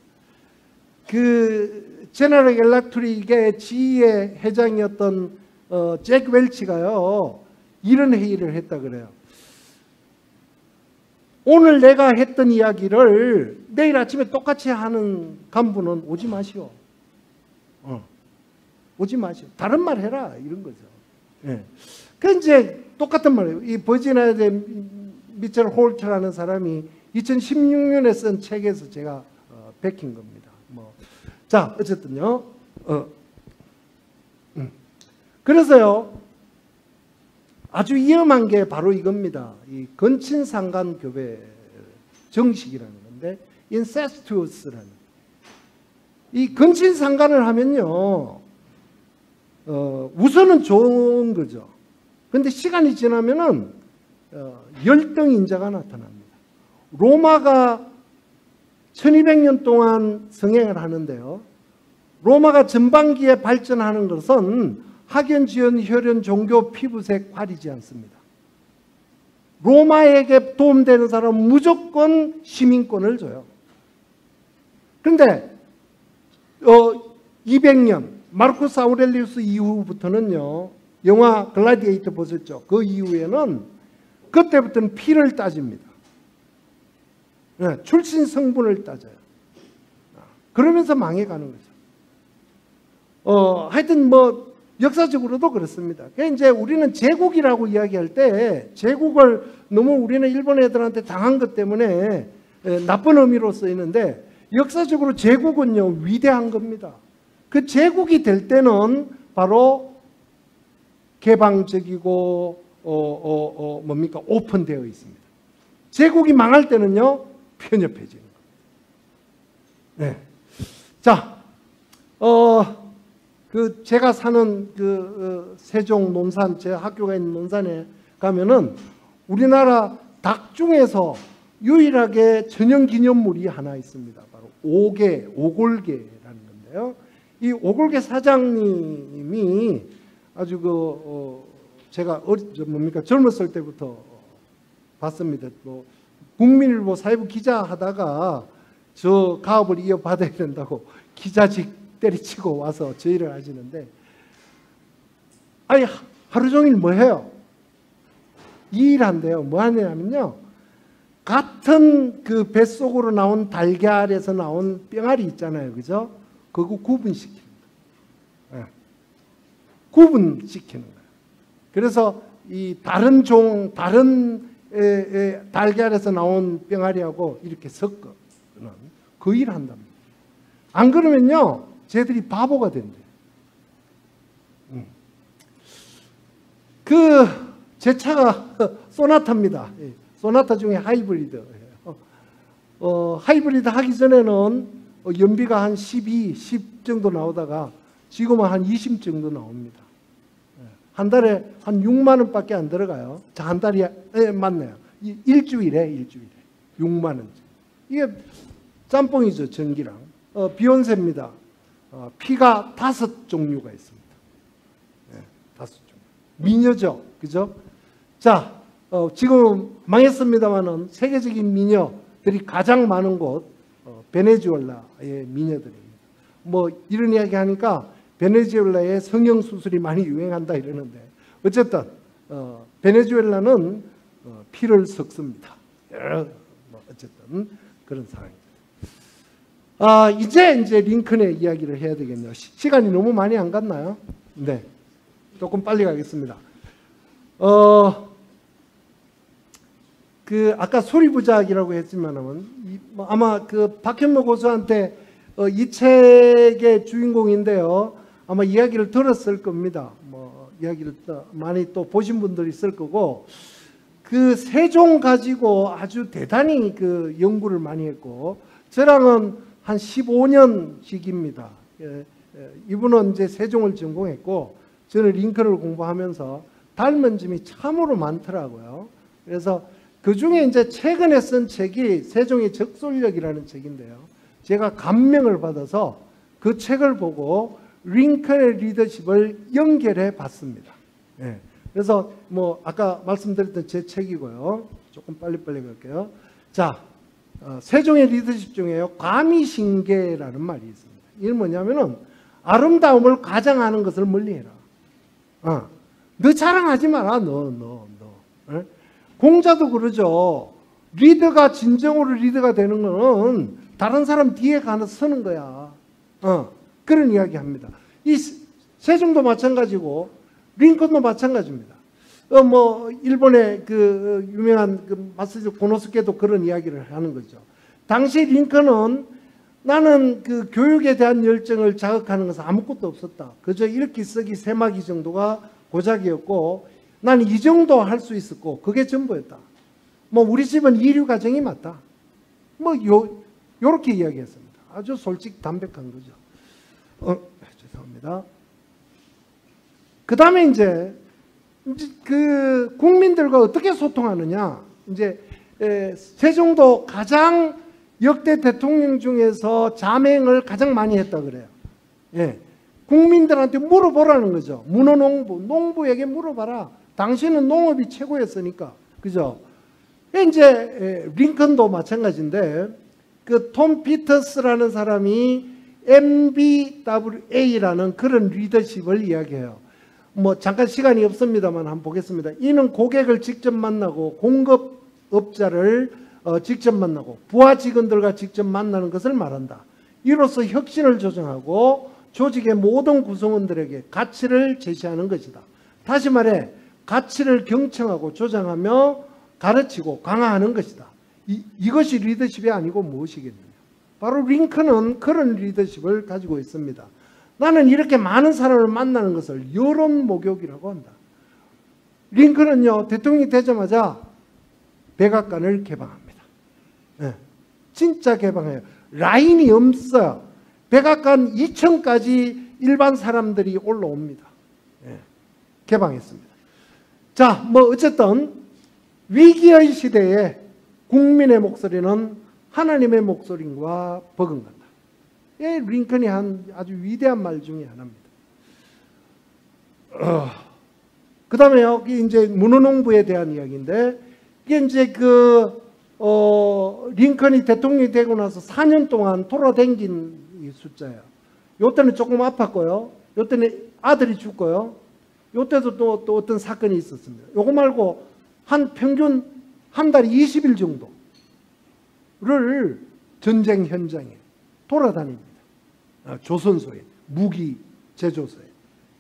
제너럴 일렉트릭의 지휘의 회장이었던 잭 웰치가요, 이런 회의를 했다 그래요. 오늘 내가 했던 이야기를 내일 아침에 똑같이 하는 간부는 오지 마시오. 오지 마시오. 다른 말 해라. 이런 거죠. 예. 그 이제 똑같은 말이에요. 이 버지니아대 미첼 홀트라는 사람이 2016년에 쓴 책에서 제가 베낀 겁니다. 자, 어쨌든요. 그래서요, 아주 위험한 게 바로 이겁니다. 이 건친상간교배 정식이라는 건데, incestuous라는. 이 건친상간을 하면요, 우선은 좋은 거죠. 그런데 시간이 지나면은 열등인자가 나타납니다. 로마가 1200년 동안 성행을 하는데요, 로마가 전반기에 발전하는 것은 학연, 지연, 혈연, 종교, 피부색 가리지 않습니다. 로마에게 도움되는 사람은 무조건 시민권을 줘요. 그런데 200년 마르쿠스 아우렐리우스 이후부터는요, 영화 글라디에이터 보셨죠? 그 이후에는 그때부터는 피를 따집니다. 네, 출신 성분을 따져요. 그러면서 망해가는 거죠. 하여튼 역사적으로도 그렇습니다. 그러니까 이제 우리는 제국이라고 이야기할 때, 제국을 너무 우리는 일본 애들한테 당한 것 때문에 나쁜 의미로 쓰이는데, 역사적으로 제국은요 위대한 겁니다. 그 제국이 될 때는 바로 개방적이고 뭡니까? 오픈되어 있습니다. 제국이 망할 때는요, 편협해지는 거예요. 네. 자, 제가 사는 세종 논산, 제 학교가 있는 논산에 가면은 우리나라 닭 중에서 유일하게 전형기념물이 하나 있습니다. 바로 오골개라는 건데요. 이 오골개 사장님이 아주 제가 젊었을 때부터 봤습니다. 국민일보 사회부 기자 하다가 저 가업을 이어받아야 된다고 기자직 때리치고 와서 저희를 하시는데, 아니 하루 종일 뭐 해요? 이 일 한대요. 뭐 하냐면요, 같은 그 뱃속으로 나온 달걀에서 나온 뿅알이 있잖아요, 그죠? 그거 구분시키는 거예요. 네. 구분시키는 거예요. 그래서 이 다른 달걀에서 나온 뿅알이하고 이렇게 섞어는 그 일 한답니다. 안 그러면요, 쟤들이 바보가 된대요. 제 차가 소나타입니다. 소나타 중에 하이브리드예요. 하이브리드 하기 전에는 연비가 한 10 정도 나오다가 지금은 한 20 정도 나옵니다. 한 달에 한 6만 원밖에 안 들어가요. 자, 한 달이 맞네요. 일주일에 6만 원. 이게 짬뽕이죠, 전기랑. 비욘세입니다. 피가 5종류가 있습니다. 네, 5종류. 미녀죠, 그죠? 자, 지금 망했습니다만은 세계적인 미녀들이 가장 많은 곳, 베네수엘라의 미녀들입니다. 뭐 이런 이야기 하니까 베네수엘라에 성형수술이 많이 유행한다 이러는데, 어쨌든 베네수엘라는 피를 섞습니다. 어쨌든 그런 상황입니다. 이제 링컨의 이야기를 해야 되겠네요. 시간이 너무 많이 안 갔나요? 네, 조금 빨리 가겠습니다. 아까 소리부작이라고 했지만은 아마 박현모 고수한테 이 책의 주인공인데요. 아마 이야기를 들었을 겁니다. 이야기를 많이 또 보신 분들이 있을 거고, 세종 가지고 아주 대단히 연구를 많이 했고, 저랑은 한 15년씩입니다. 이분은 이제 세종을 전공했고, 저는 링컨을 공부하면서 닮은 점이 참으로 많더라고요. 그래서 그 중에 이제 최근에 쓴 책이 세종의 적솔력이라는 책인데요. 제가 감명을 받아서 그 책을 보고 링컨의 리더십을 연결해 봤습니다. 네. 그래서 아까 말씀드렸던 제 책이고요. 조금 빨리빨리 갈게요. 자, 세종의 리더십 중에요, 과미신계라는 말이 있습니다. 이게 뭐냐면은 아름다움을 과장하는 것을 멀리해라. 너 자랑하지 마라. 너. 공자도 그러죠. 리더가 진정으로 리더가 되는 거는 다른 사람 뒤에 가서 서는 거야. 그런 이야기 합니다. 이 세종도 마찬가지고 링컨도 마찬가지입니다. 일본의 유명한 마사지 고노스케도 그런 이야기를 하는 거죠. 당시 링컨은 나는 교육에 대한 열정을 자극하는 것은 아무것도 없었다. 그저 읽기 쓰기 세마기 정도가 고작이었고, 나는 이 정도 할 수 있었고, 그게 전부였다. 우리 집은 이류 가정이 맞다. 요렇게 이야기했습니다. 아주 솔직 담백한 거죠. 죄송합니다. 그 다음에 이제 국민들과 어떻게 소통하느냐. 이제 세종도 가장 역대 대통령 중에서 자맹을 가장 많이 했다 그래요. 예. 국민들한테 물어보라는 거죠. 농부에게 물어봐라. 당신은 농업이 최고였으니까. 그죠? 이제 링컨도 마찬가지인데, 톰 피터스라는 사람이 MBWA라는 그런 리더십을 이야기해요. 잠깐 시간이 없습니다만 한번 보겠습니다. 이는 고객을 직접 만나고 공급업자를 직접 만나고 부하 직원들과 직접 만나는 것을 말한다. 이로써 혁신을 조정하고 조직의 모든 구성원들에게 가치를 제시하는 것이다. 다시 말해 가치를 경청하고 조장하며 가르치고 강화하는 것이다. 이것이 리더십이 아니고 무엇이겠느냐. 바로 링컨은 그런 리더십을 가지고 있습니다. 나는 이렇게 많은 사람을 만나는 것을 여론 목욕이라고 한다. 링컨은요, 대통령이 되자마자 백악관을 개방합니다. 네, 진짜 개방해요. 라인이 없어요. 백악관 2층까지 일반 사람들이 올라옵니다. 네, 개방했습니다. 자, 뭐 어쨌든 위기의 시대에 국민의 목소리는 하나님의 목소리와 버금간다. 예, 링컨이 한 아주 위대한 말 중에 하나입니다. 그 다음에 여기 이제 문헌홍보에 대한 이야기인데, 이게 이제 링컨이 대통령이 되고 나서 4년 동안 돌아다닌 이 숫자예요. 요때는 조금 아팠고요. 요때는 아들이 죽고요. 요때도 또 어떤 사건이 있었습니다. 요거 말고 한 평균 한 달에 20일 정도를 전쟁 현장에 돌아다닙니다. 조선소에, 무기 제조소에.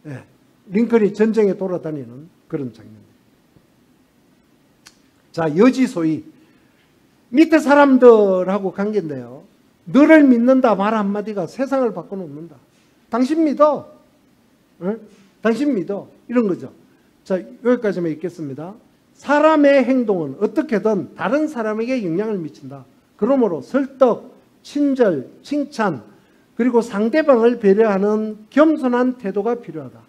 예, 링컨이 전쟁에 돌아다니는 그런 장면입니다. 자, 여지소위 밑에 사람들하고 관계인데요. 너를 믿는다 말 한마디가 세상을 바꿔놓는다. 당신 믿어. 예? 당신 믿어. 이런 거죠. 자, 여기까지만 읽겠습니다. 사람의 행동은 어떻게든 다른 사람에게 영향을 미친다. 그러므로 설득, 친절, 칭찬, 그리고 상대방을 배려하는 겸손한 태도가 필요하다.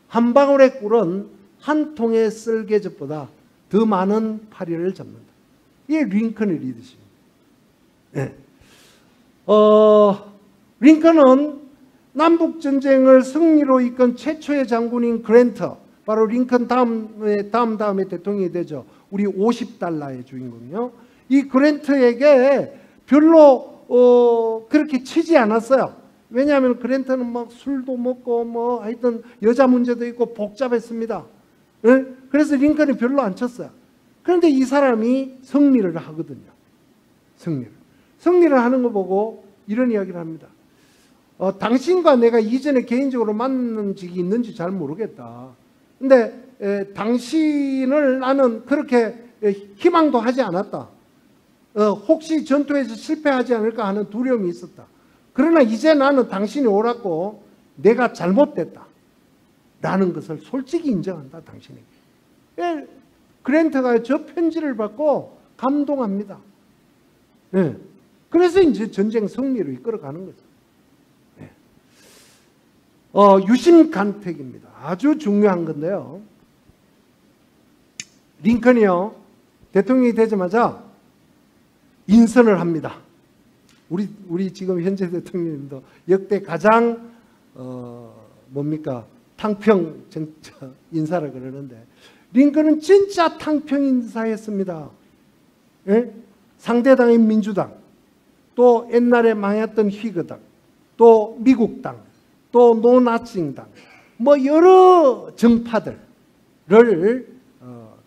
한 방울의 꿀은 한 통의 쓸개즙보다 더 많은 파리를 잡는다. 이게 링컨의 리더십입니다. 네. 링컨은 남북전쟁을 승리로 이끈 최초의 장군인 그랜트, 바로 링컨 다음에 대통령이 되죠. 우리 $50의 주인공이요. 이 그랜트에게 별로 그렇게 치지 않았어요. 왜냐하면 그랜트는 막 술도 먹고 뭐 하여튼 여자 문제도 있고 복잡했습니다. 네? 그래서 링컨이 별로 안 쳤어요. 그런데 이 사람이 승리를 하거든요. 승리를 하는 거 보고 이런 이야기를 합니다. 당신과 내가 이전에 개인적으로 만난 적이 있는지 잘 모르겠다. 근데 당신을 나는 그렇게 희망도 하지 않았다. 혹시 전투에서 실패하지 않을까 하는 두려움이 있었다. 그러나 이제 나는 당신이 옳았고 내가 잘못됐다 라는 것을 솔직히 인정한다. 당신에게. 그랜트가 저 편지를 받고 감동합니다. 네. 그래서 이제 전쟁 승리로 이끌어가는 거죠. 네. 유심간택입니다. 아주 중요한 건데요. 링컨이요, 대통령이 되자마자 인선을 합니다. 우리 지금 현재 대통령님도 역대 가장 탕평 인사를 그러는데, 링컨은 진짜 탕평 인사였습니다. 예? 상대당인 민주당, 또 옛날에 망했던 휘그당, 또 미국당, 또 노나칭당, 뭐 여러 정파들을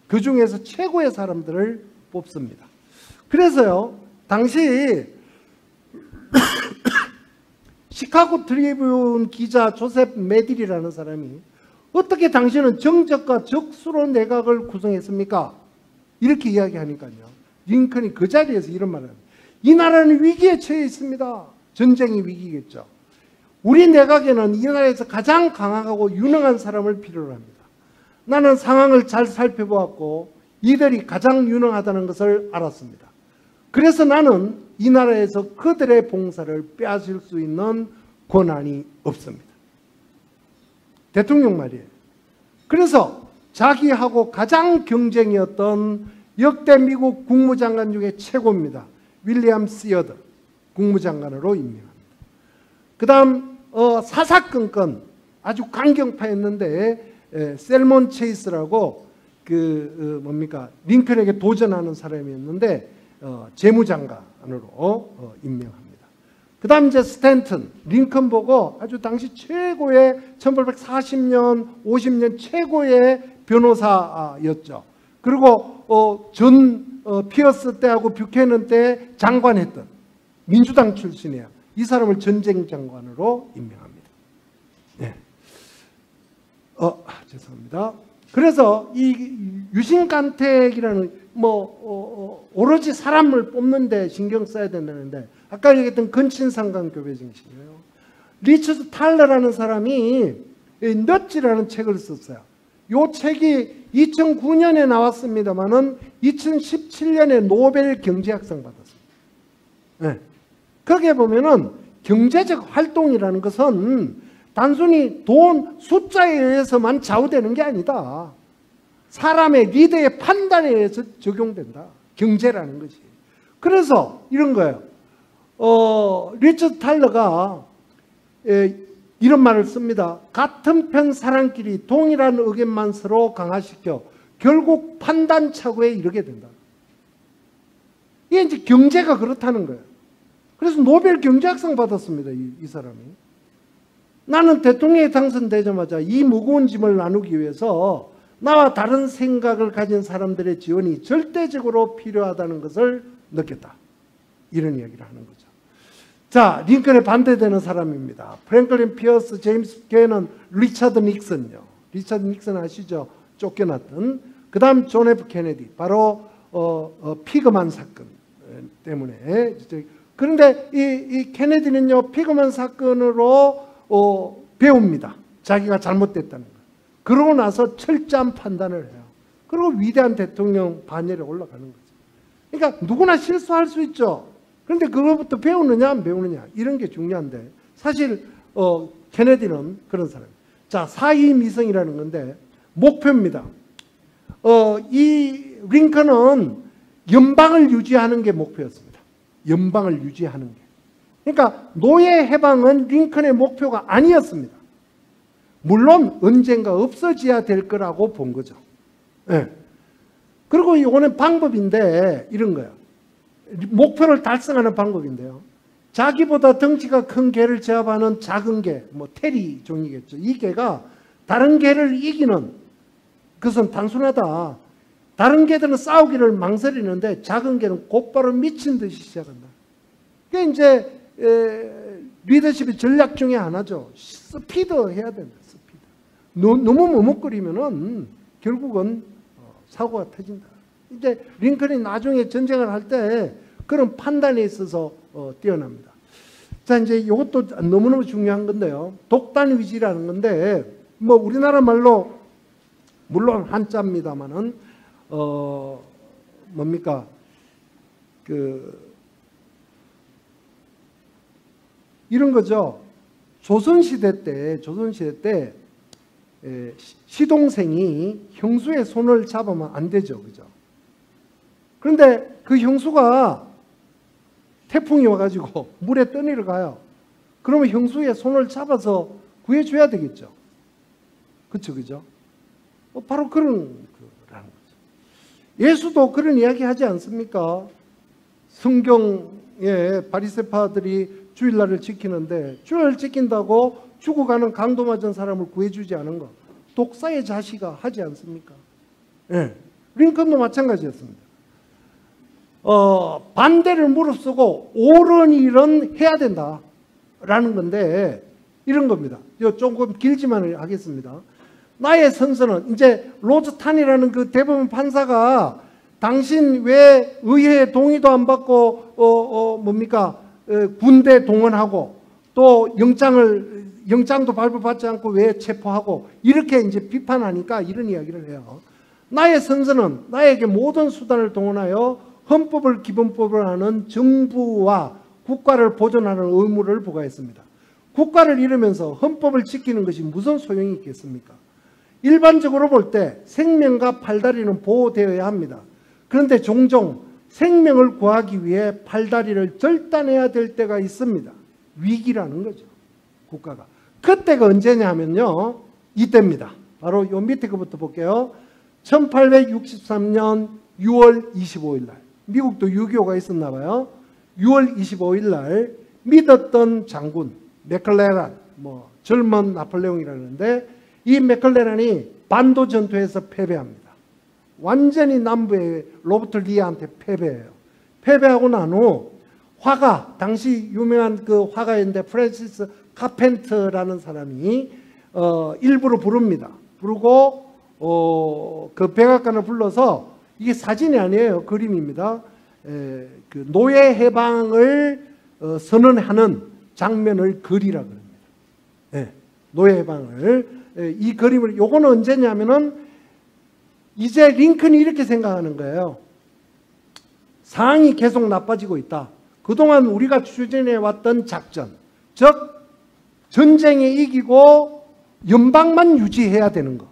그 중에서 최고의 사람들을 뽑습니다. 그래서요, 당시 시카고 트리뷴 기자 조셉 메딜이라는 사람이 어떻게 당신은 정적과 적수로 내각을 구성했습니까? 이렇게 이야기하니까요, 링컨이 그 자리에서 이런 말을 합니다. 이 나라는 위기에 처해 있습니다. 전쟁이 위기겠죠. 우리 내각에는 이 나라에서 가장 강하고 유능한 사람을 필요로 합니다. 나는 상황을 잘 살펴보았고 이들이 가장 유능하다는 것을 알았습니다. 그래서 나는 이 나라에서 그들의 봉사를 빼앗을 수 있는 권한이 없습니다. 대통령 말이에요. 그래서 자기하고 가장 경쟁이었던 역대 미국 국무장관 중에 최고입니다. 윌리엄 시어드 국무장관으로 임명합니다. 그 다음 사사건건 아주 강경파였는데 셀몬 체이스라고 링컨에게 도전하는 사람이었는데 재무장관으로 임명합니다. 그 다음 이제 스탠튼, 링컨 보고 아주 당시 최고의 1840년, 50년 최고의 변호사였죠. 그리고 전 피어스 때하고 뷰캐넌 때 장관했던 민주당 출신이에요. 이 사람을 전쟁 장관으로 임명합니다. 네. 죄송합니다. 그래서 이 유심간택이라는 오로지 사람을 뽑는데 신경 써야 된다는데, 아까 얘기했던 근친상간 교배 정신이에요. 리처드 탈러라는 사람이 넛지라는 책을 썼어요. 이 책이 2009년에 나왔습니다만은 2017년에 노벨 경제학상 받았습니다. 네. 거기에 보면은 경제적 활동이라는 것은 단순히 돈 숫자에 의해서만 좌우되는 게 아니다. 사람의 리더의 판단에 의해서 적용된다. 경제라는 것이. 그래서 이런 거예요. 리처드 탈러가 이런 말을 씁니다. 같은 편 사람끼리 동일한 의견만 서로 강화시켜 결국 판단 착오에 이르게 된다. 이게 이제 경제가 그렇다는 거예요. 그래서 노벨 경제학상 받았습니다. 이 사람이. 나는 대통령에 당선되자마자 이 무거운 짐을 나누기 위해서 나와 다른 생각을 가진 사람들의 지원이 절대적으로 필요하다는 것을 느꼈다. 이런 이야기를 하는 거죠. 자, 링컨에 반대되는 사람입니다. 프랭클린 피어스, 제임스 부캐넌, 리차드 닉슨요. 리차드 닉슨 아시죠? 쫓겨났던. 그 다음 존 F 케네디. 바로 피그만 사건 때문에. 그런데 이 케네디는요, 피그만 사건으로 배웁니다. 자기가 잘못됐다는 거. 그러고 나서 철저한 판단을 해요. 그리고 위대한 대통령 반열에 올라가는 거죠. 그러니까 누구나 실수할 수 있죠. 그런데 그거부터 배우느냐 안 배우느냐 이런 게 중요한데 사실 케네디는 그런 사람이에요. 자, 사이미성이라는 건데 목표입니다. 이 링컨은 연방을 유지하는 게 목표였습니다. 연방을 유지하는 게. 그러니까 노예 해방은 링컨의 목표가 아니었습니다. 물론 언젠가 없어져야 될 거라고 본 거죠. 네. 그리고 이거는 방법인데 이런 거예요. 목표를 달성하는 방법인데요. 자기보다 덩치가 큰 개를 제압하는 작은 개, 뭐 테리 종이겠죠. 이 개가 다른 개를 이기는 그것은 단순하다. 다른 개들은 싸우기를 망설이는데 작은 개는 곧바로 미친 듯이 시작한다. 그게 이제 리더십의 전략 중에 하나죠. 스피드 해야 된다. 스피드. 너무 머뭇거리면은 결국은 사고가 터진다. 이제 링컨이 나중에 전쟁을 할 때 그런 판단에 있어서 뛰어납니다. 자, 이제 이것도 너무너무 중요한 건데요. 독단 위지라는 건데, 뭐 우리나라 말로 물론 한자입니다만은 뭡니까 이런 거죠. 조선시대 때 시동생이 형수의 손을 잡으면 안 되죠. 그죠? 그런데 그 형수가 태풍이 와가지고 물에 떠내려 가요. 그러면 형수의 손을 잡아서 구해줘야 되겠죠. 그죠? 바로 그런 거라는 거죠. 예수도 그런 이야기 하지 않습니까? 성경에 바리새파들이 주일날을 지키는데 주일날 지킨다고 죽어가는 강도 맞은 사람을 구해주지 않은 것. 독사의 자식아 하지 않습니까? 네. 링컨도 마찬가지였습니다. 반대를 무릅쓰고 옳은 일은 해야 된다라는 건데 이런 겁니다. 조금 길지만 하겠습니다. 나의 선서는 이제 로즈탄이라는 그 대법원 판사가 당신 왜 의회의 동의도 안 받고 뭡니까 군대 동원하고 또 영장도 발부받지 않고 왜 체포하고 이렇게 이제 비판하니까 이런 이야기를 해요. 나의 선서는 나에게 모든 수단을 동원하여 헌법을 기본법을 하는 정부와 국가를 보존하는 의무를 부과했습니다. 국가를 잃으면서 헌법을 지키는 것이 무슨 소용이 있겠습니까? 일반적으로 볼 때 생명과 팔다리는 보호되어야 합니다. 그런데 종종 생명을 구하기 위해 팔다리를 절단해야 될 때가 있습니다. 위기라는 거죠. 국가가. 그때가 언제냐 하면요. 이때입니다. 바로 요 밑에 거부터 볼게요. 1863년 6월 25일 날. 미국도 6.25가 있었나 봐요. 6월 25일 날 믿었던 장군 맥클레란, 젊은 나폴레옹이라는데 이 맥클레란이 반도 전투에서 패배합니다. 완전히 남부의 로버트 리한테 패배해요. 패배하고 난 후 화가, 당시 유명한 그 화가인데 프랜시스 카펜터라는 사람이 일부러 부릅니다. 부르고 그 백악관을 불러서 이게 사진이 아니에요. 그림입니다. 그 노예 해방을 선언하는 장면을 그리라 그럽니다. 노예 해방을. 이 그림을, 요거는 언제냐면은 이제 링컨이 이렇게 생각하는 거예요. 상황이 계속 나빠지고 있다. 그동안 우리가 추진해왔던 작전, 즉 전쟁에 이기고 연방만 유지해야 되는 것.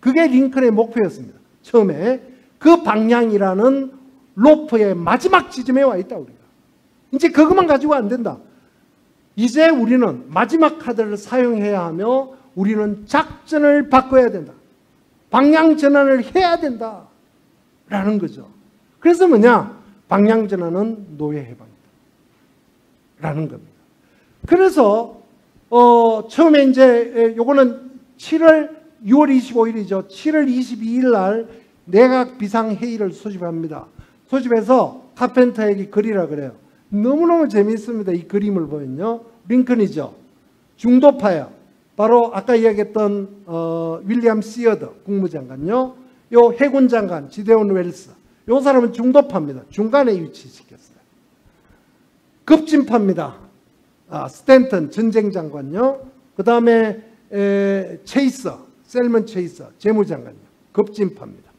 그게 링컨의 목표였습니다. 처음에 그 방향이라는 로프의 마지막 지점에 와 있다 우리가. 이제 그것만 가지고 안 된다. 이제 우리는 마지막 카드를 사용해야 하며 우리는 작전을 바꿔야 된다. 방향 전환을 해야 된다. 라는 거죠. 그래서 뭐냐? 방향 전환은 노예 해방이다. 라는 겁니다. 그래서 처음에 이제 요거는 6월 25일이죠. 7월 22일 날 내각 비상회의를 소집합니다. 소집해서 카펜터에게 그리라 그래요. 너무너무 재미있습니다. 이 그림을 보면요. 링컨이죠. 중도파예요. 바로 아까 이야기했던 윌리엄 시어더 국무장관요. 요 해군 장관 지데온 웰스. 요 사람은 중도파입니다. 중간에 위치시켰어요. 급진파입니다. 스탠턴 전쟁장관요. 그 다음에 체이서, 셀먼 체이서 재무장관요. 급진파입니다.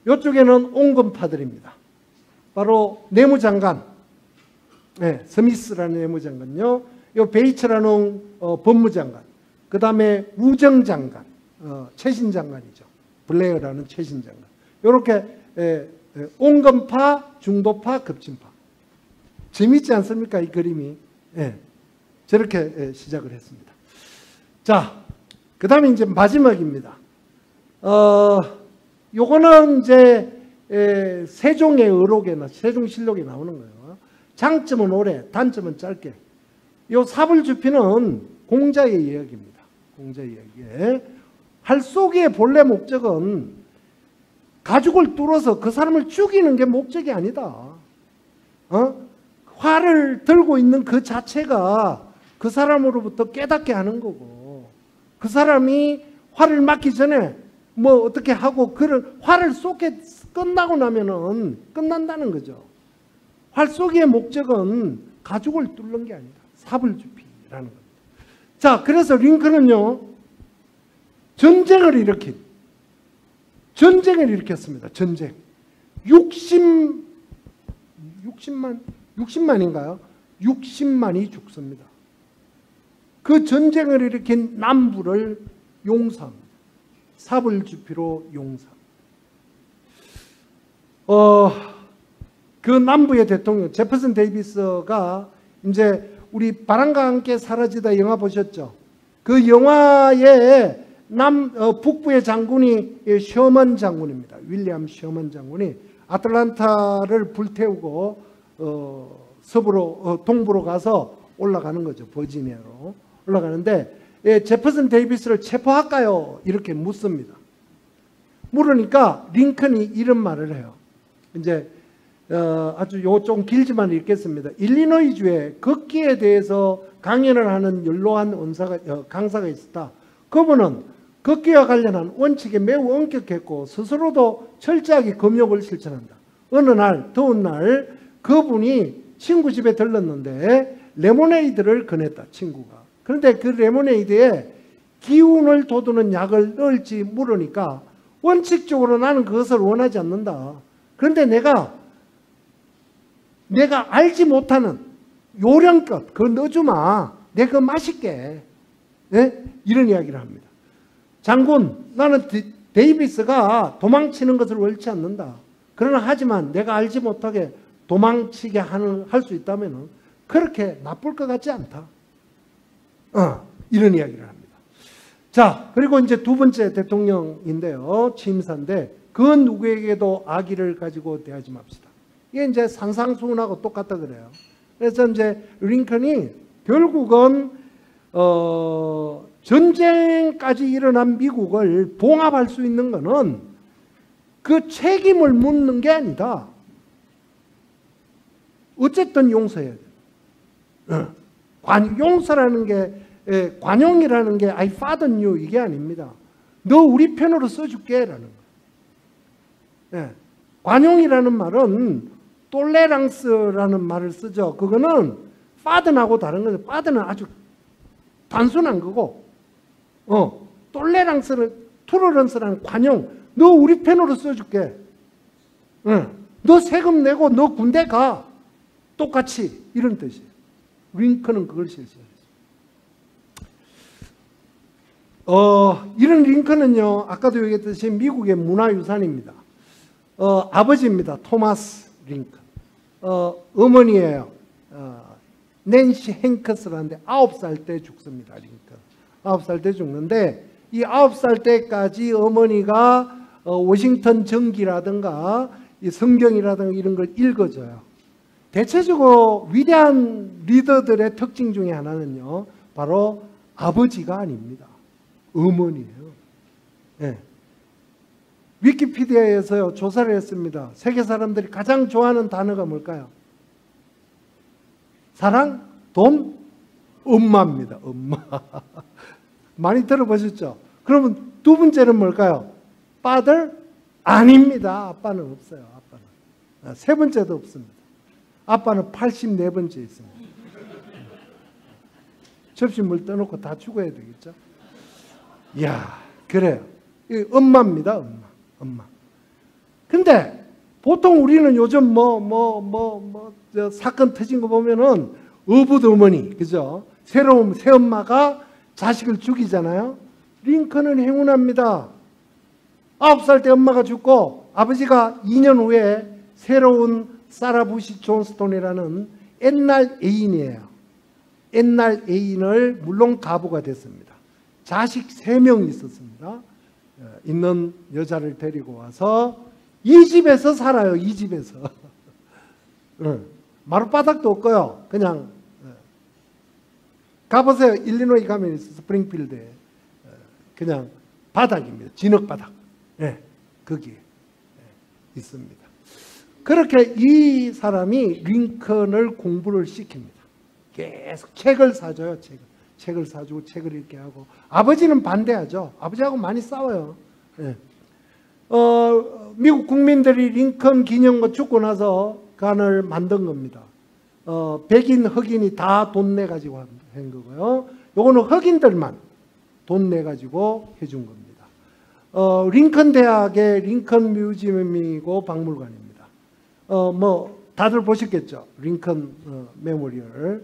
이쪽에는 온건파들입니다. 바로 내무장관, 스미스라는 내무장관요. 요 베이처라는 법무장관, 그 다음에 우정장관, 최신 장관이죠. 블레어라는 최신 장관. 이렇게 온건파, 중도파, 급진파. 재밌지 않습니까? 이 그림이. 저렇게 시작을 했습니다. 자, 그 다음에 이제 마지막입니다. 요거는 이제 세종의 의록에나 세종실록에 나오는 거예요. 장점은 오래, 단점은 짧게. 요 사불주피는 공자의 이야기입니다. 공자의 이야기. 활쏘기의 본래 목적은 가죽을 뚫어서 그 사람을 죽이는 게 목적이 아니다. 활을 들고 있는 그 자체가 그 사람으로부터 깨닫게 하는 거고, 그 사람이 활을 맞기 전에 뭐 어떻게 하고 그를 활을 쏘게 끝나고 나면은 끝난다는 거죠. 활 쏘기의 목적은 가죽을 뚫는 게 아니다. 사불주피라는 겁니다. 자, 그래서 링컨은요, 전쟁을 일으켰습니다. 전쟁. 60만인가요? 60만이 죽습니다. 그 전쟁을 일으킨 남부를 용서합니다. 사불주피로 용서합니다. 그 남부의 대통령 제퍼슨 데이비스가 이제 우리 바람과 함께 사라지다 영화 보셨죠? 그 영화의 북부의 장군이 셔먼 장군입니다. 윌리엄 셔먼 장군이 아틀란타를 불태우고 동부로 가서 올라가는 거죠. 버지니아로 올라가는데 제퍼슨 데이비스를 체포할까요? 이렇게 묻습니다. 물으니까 링컨이 이런 말을 해요. 이제 아주 좀 길지만 읽겠습니다. 일리노이주에 걷기에 대해서 강연을 하는 연로한 강사가 있었다. 그분은 걷기와 관련한 원칙에 매우 엄격했고 스스로도 철저하게 금욕을 실천한다. 어느 날 더운 날 그분이 친구 집에 들렀는데 레모네이드를 권했다. 친구가. 그런데 그 레모네이드에 기운을 돋우는 약을 넣을지 물으니까 원칙적으로 나는 그것을 원하지 않는다. 그런데 내가 알지 못하는 요령껏 그거 넣어주마. 내가 그거 맛있게. 이런 이야기를 합니다. 장군, 나는 데이비스가 도망치는 것을 원치 않는다. 그러나 하지만 내가 알지 못하게 도망치게 할 수 있다면 그렇게 나쁠 것 같지 않다. 이런 이야기를 합니다. 자, 그리고 이제 두 번째 대통령인데요. 취임사인데 그 누구에게도 악의를 가지고 대하지 맙시다. 이게 이제 산상수훈하고 똑같다 그래요. 그래서 이제 링컨이 결국은 전쟁까지 일어난 미국을 봉합할 수 있는 것은 그 책임을 묻는 게 아니다. 어쨌든 용서해야 돼. 용서라는 게 관용이라는 게 I pardon you 이게 아닙니다. 너 우리 편으로 써줄게라는 거예요. 관용이라는 말은 톨레랑스라는 말을 쓰죠. 그거는 pardon하고 다른 거죠. pardon은 아주 단순한 거고 토러런스라는 관용, 너 우리 편으로 써줄게. 너 세금 내고 너 군대 가. 똑같이 이런 뜻이에요. 링컨은 그걸 실시했어요. 이런 링컨은요, 아까도 얘기했듯이 미국의 문화유산입니다. 아버지입니다. 토마스 링컨. 어머니예요. 낸시 행커스라는데 9살 때 죽습니다. 링컨. 9살 때 죽는데 이 9살 때까지 어머니가 워싱턴 정기라든가 이 성경이라든가 이런 걸 읽어줘요. 대체적으로 위대한 리더들의 특징 중에 하나는요, 바로 아버지가 아닙니다. 어머니예요. 네. 위키피디아에서요, 조사를 했습니다. 세계 사람들이 가장 좋아하는 단어가 뭘까요? 사랑, 돈, 엄마입니다. 엄마. 많이 들어보셨죠? 그러면 두 번째는 뭘까요? father? 아닙니다. 아빠는 없어요. 아빠는. 세 번째도 없습니다. 아빠는 84번째 있습니다. 접시물 떠놓고 다 죽어야 되겠죠? 이야, 그래요. 엄마입니다. 엄마. 근데 보통 우리는 요즘 사건 터진 거 보면은 어부어머니, 그죠? 새로운 새엄마가 자식을 죽이잖아요. 링컨은 행운합니다. 9살 때 엄마가 죽고 아버지가 2년 후에 새로운 사라 부시 존스톤이라는 옛날 애인이에요. 옛날 애인을 물론 가부가 됐습니다. 자식 3명 있었습니다. 있는 여자를 데리고 와서 이 집에서 살아요. 이 집에서. 마룻바닥도 없고요. 그냥 가보세요. 일리노이 가면 있어요. 스프링필드에. 그냥 바닥입니다. 진흙바닥. 네, 거기에 있습니다. 그렇게 이 사람이 링컨을 공부를 시킵니다. 계속 책을 사줘요. 책을 사주고 책을 읽게 하고. 아버지는 반대하죠. 아버지하고 많이 싸워요. 네. 미국 국민들이 링컨 기념관 죽고 나서 관을 만든 겁니다. 백인, 흑인이 다 돈 내가지고 한 거고요. 요거는 흑인들만 돈 내가지고 해준 겁니다. 링컨 대학의 링컨 뮤지엄이고 박물관입니다. 다들 보셨겠죠? 링컨 메모리얼.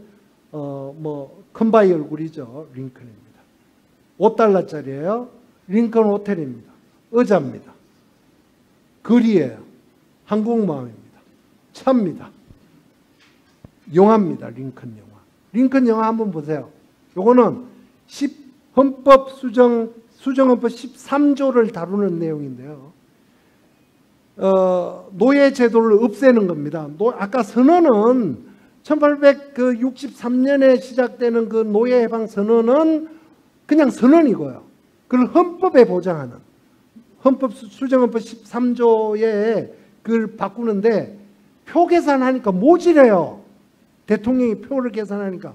큰 바위 얼굴이죠. 링컨입니다. $5짜리예요. 링컨 호텔입니다. 의자입니다. 거리예요. 한국마음입니다. 차입니다. 영화입니다. 링컨 영화. 링컨 영화 한번 보세요. 요거는 수정헌법 13조를 다루는 내용인데요. 노예 제도를 없애는 겁니다. 아까 선언은 1863년에 시작되는 그 노예 해방 선언은 그냥 선언이고요. 그걸 헌법에 보장하는 수정헌법 13조에 그걸 바꾸는데 표 계산하니까 모질해요. 대통령이 표를 계산하니까.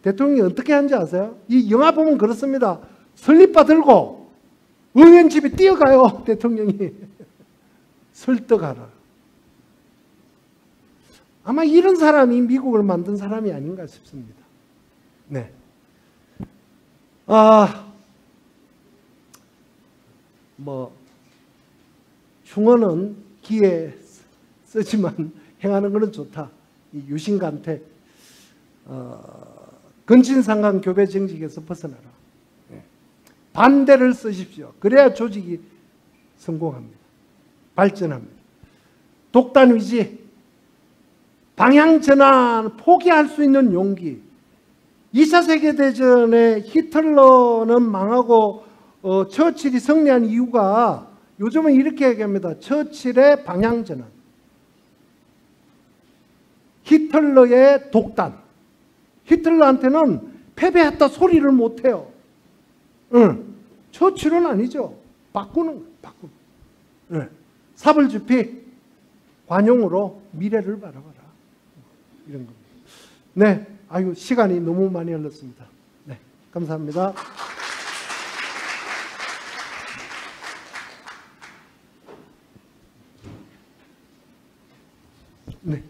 대통령이 어떻게 하는지 아세요? 이 영화 보면 그렇습니다. 설립바 들고 의원 집에 뛰어가요. 대통령이. 설득하라. 아마 이런 사람이 미국을 만든 사람이 아닌가 싶습니다. 네. 흉어는 기에 쓰지만 행하는 것은 좋다. 이 유신간택, 근친상간 교배 정직에서 벗어나라. 네. 반대를 쓰십시오. 그래야 조직이 성공합니다. 발전합니다. 독단 의지, 방향 전환, 포기할 수 있는 용기. 2차 세계대전에 히틀러는 망하고 처칠이 승리한 이유가 요즘은 이렇게 얘기합니다. 처칠의 방향 전환. 히틀러의 독단. 히틀러한테는 패배했다 소리를 못해요. 처칠은 아니죠. 바꾸는 거예요. 네. 사벌주피, 관용으로 미래를 바라봐라. 이런 겁니다. 네, 아유 시간이 너무 많이 흘렀습니다. 네, 감사합니다. 네.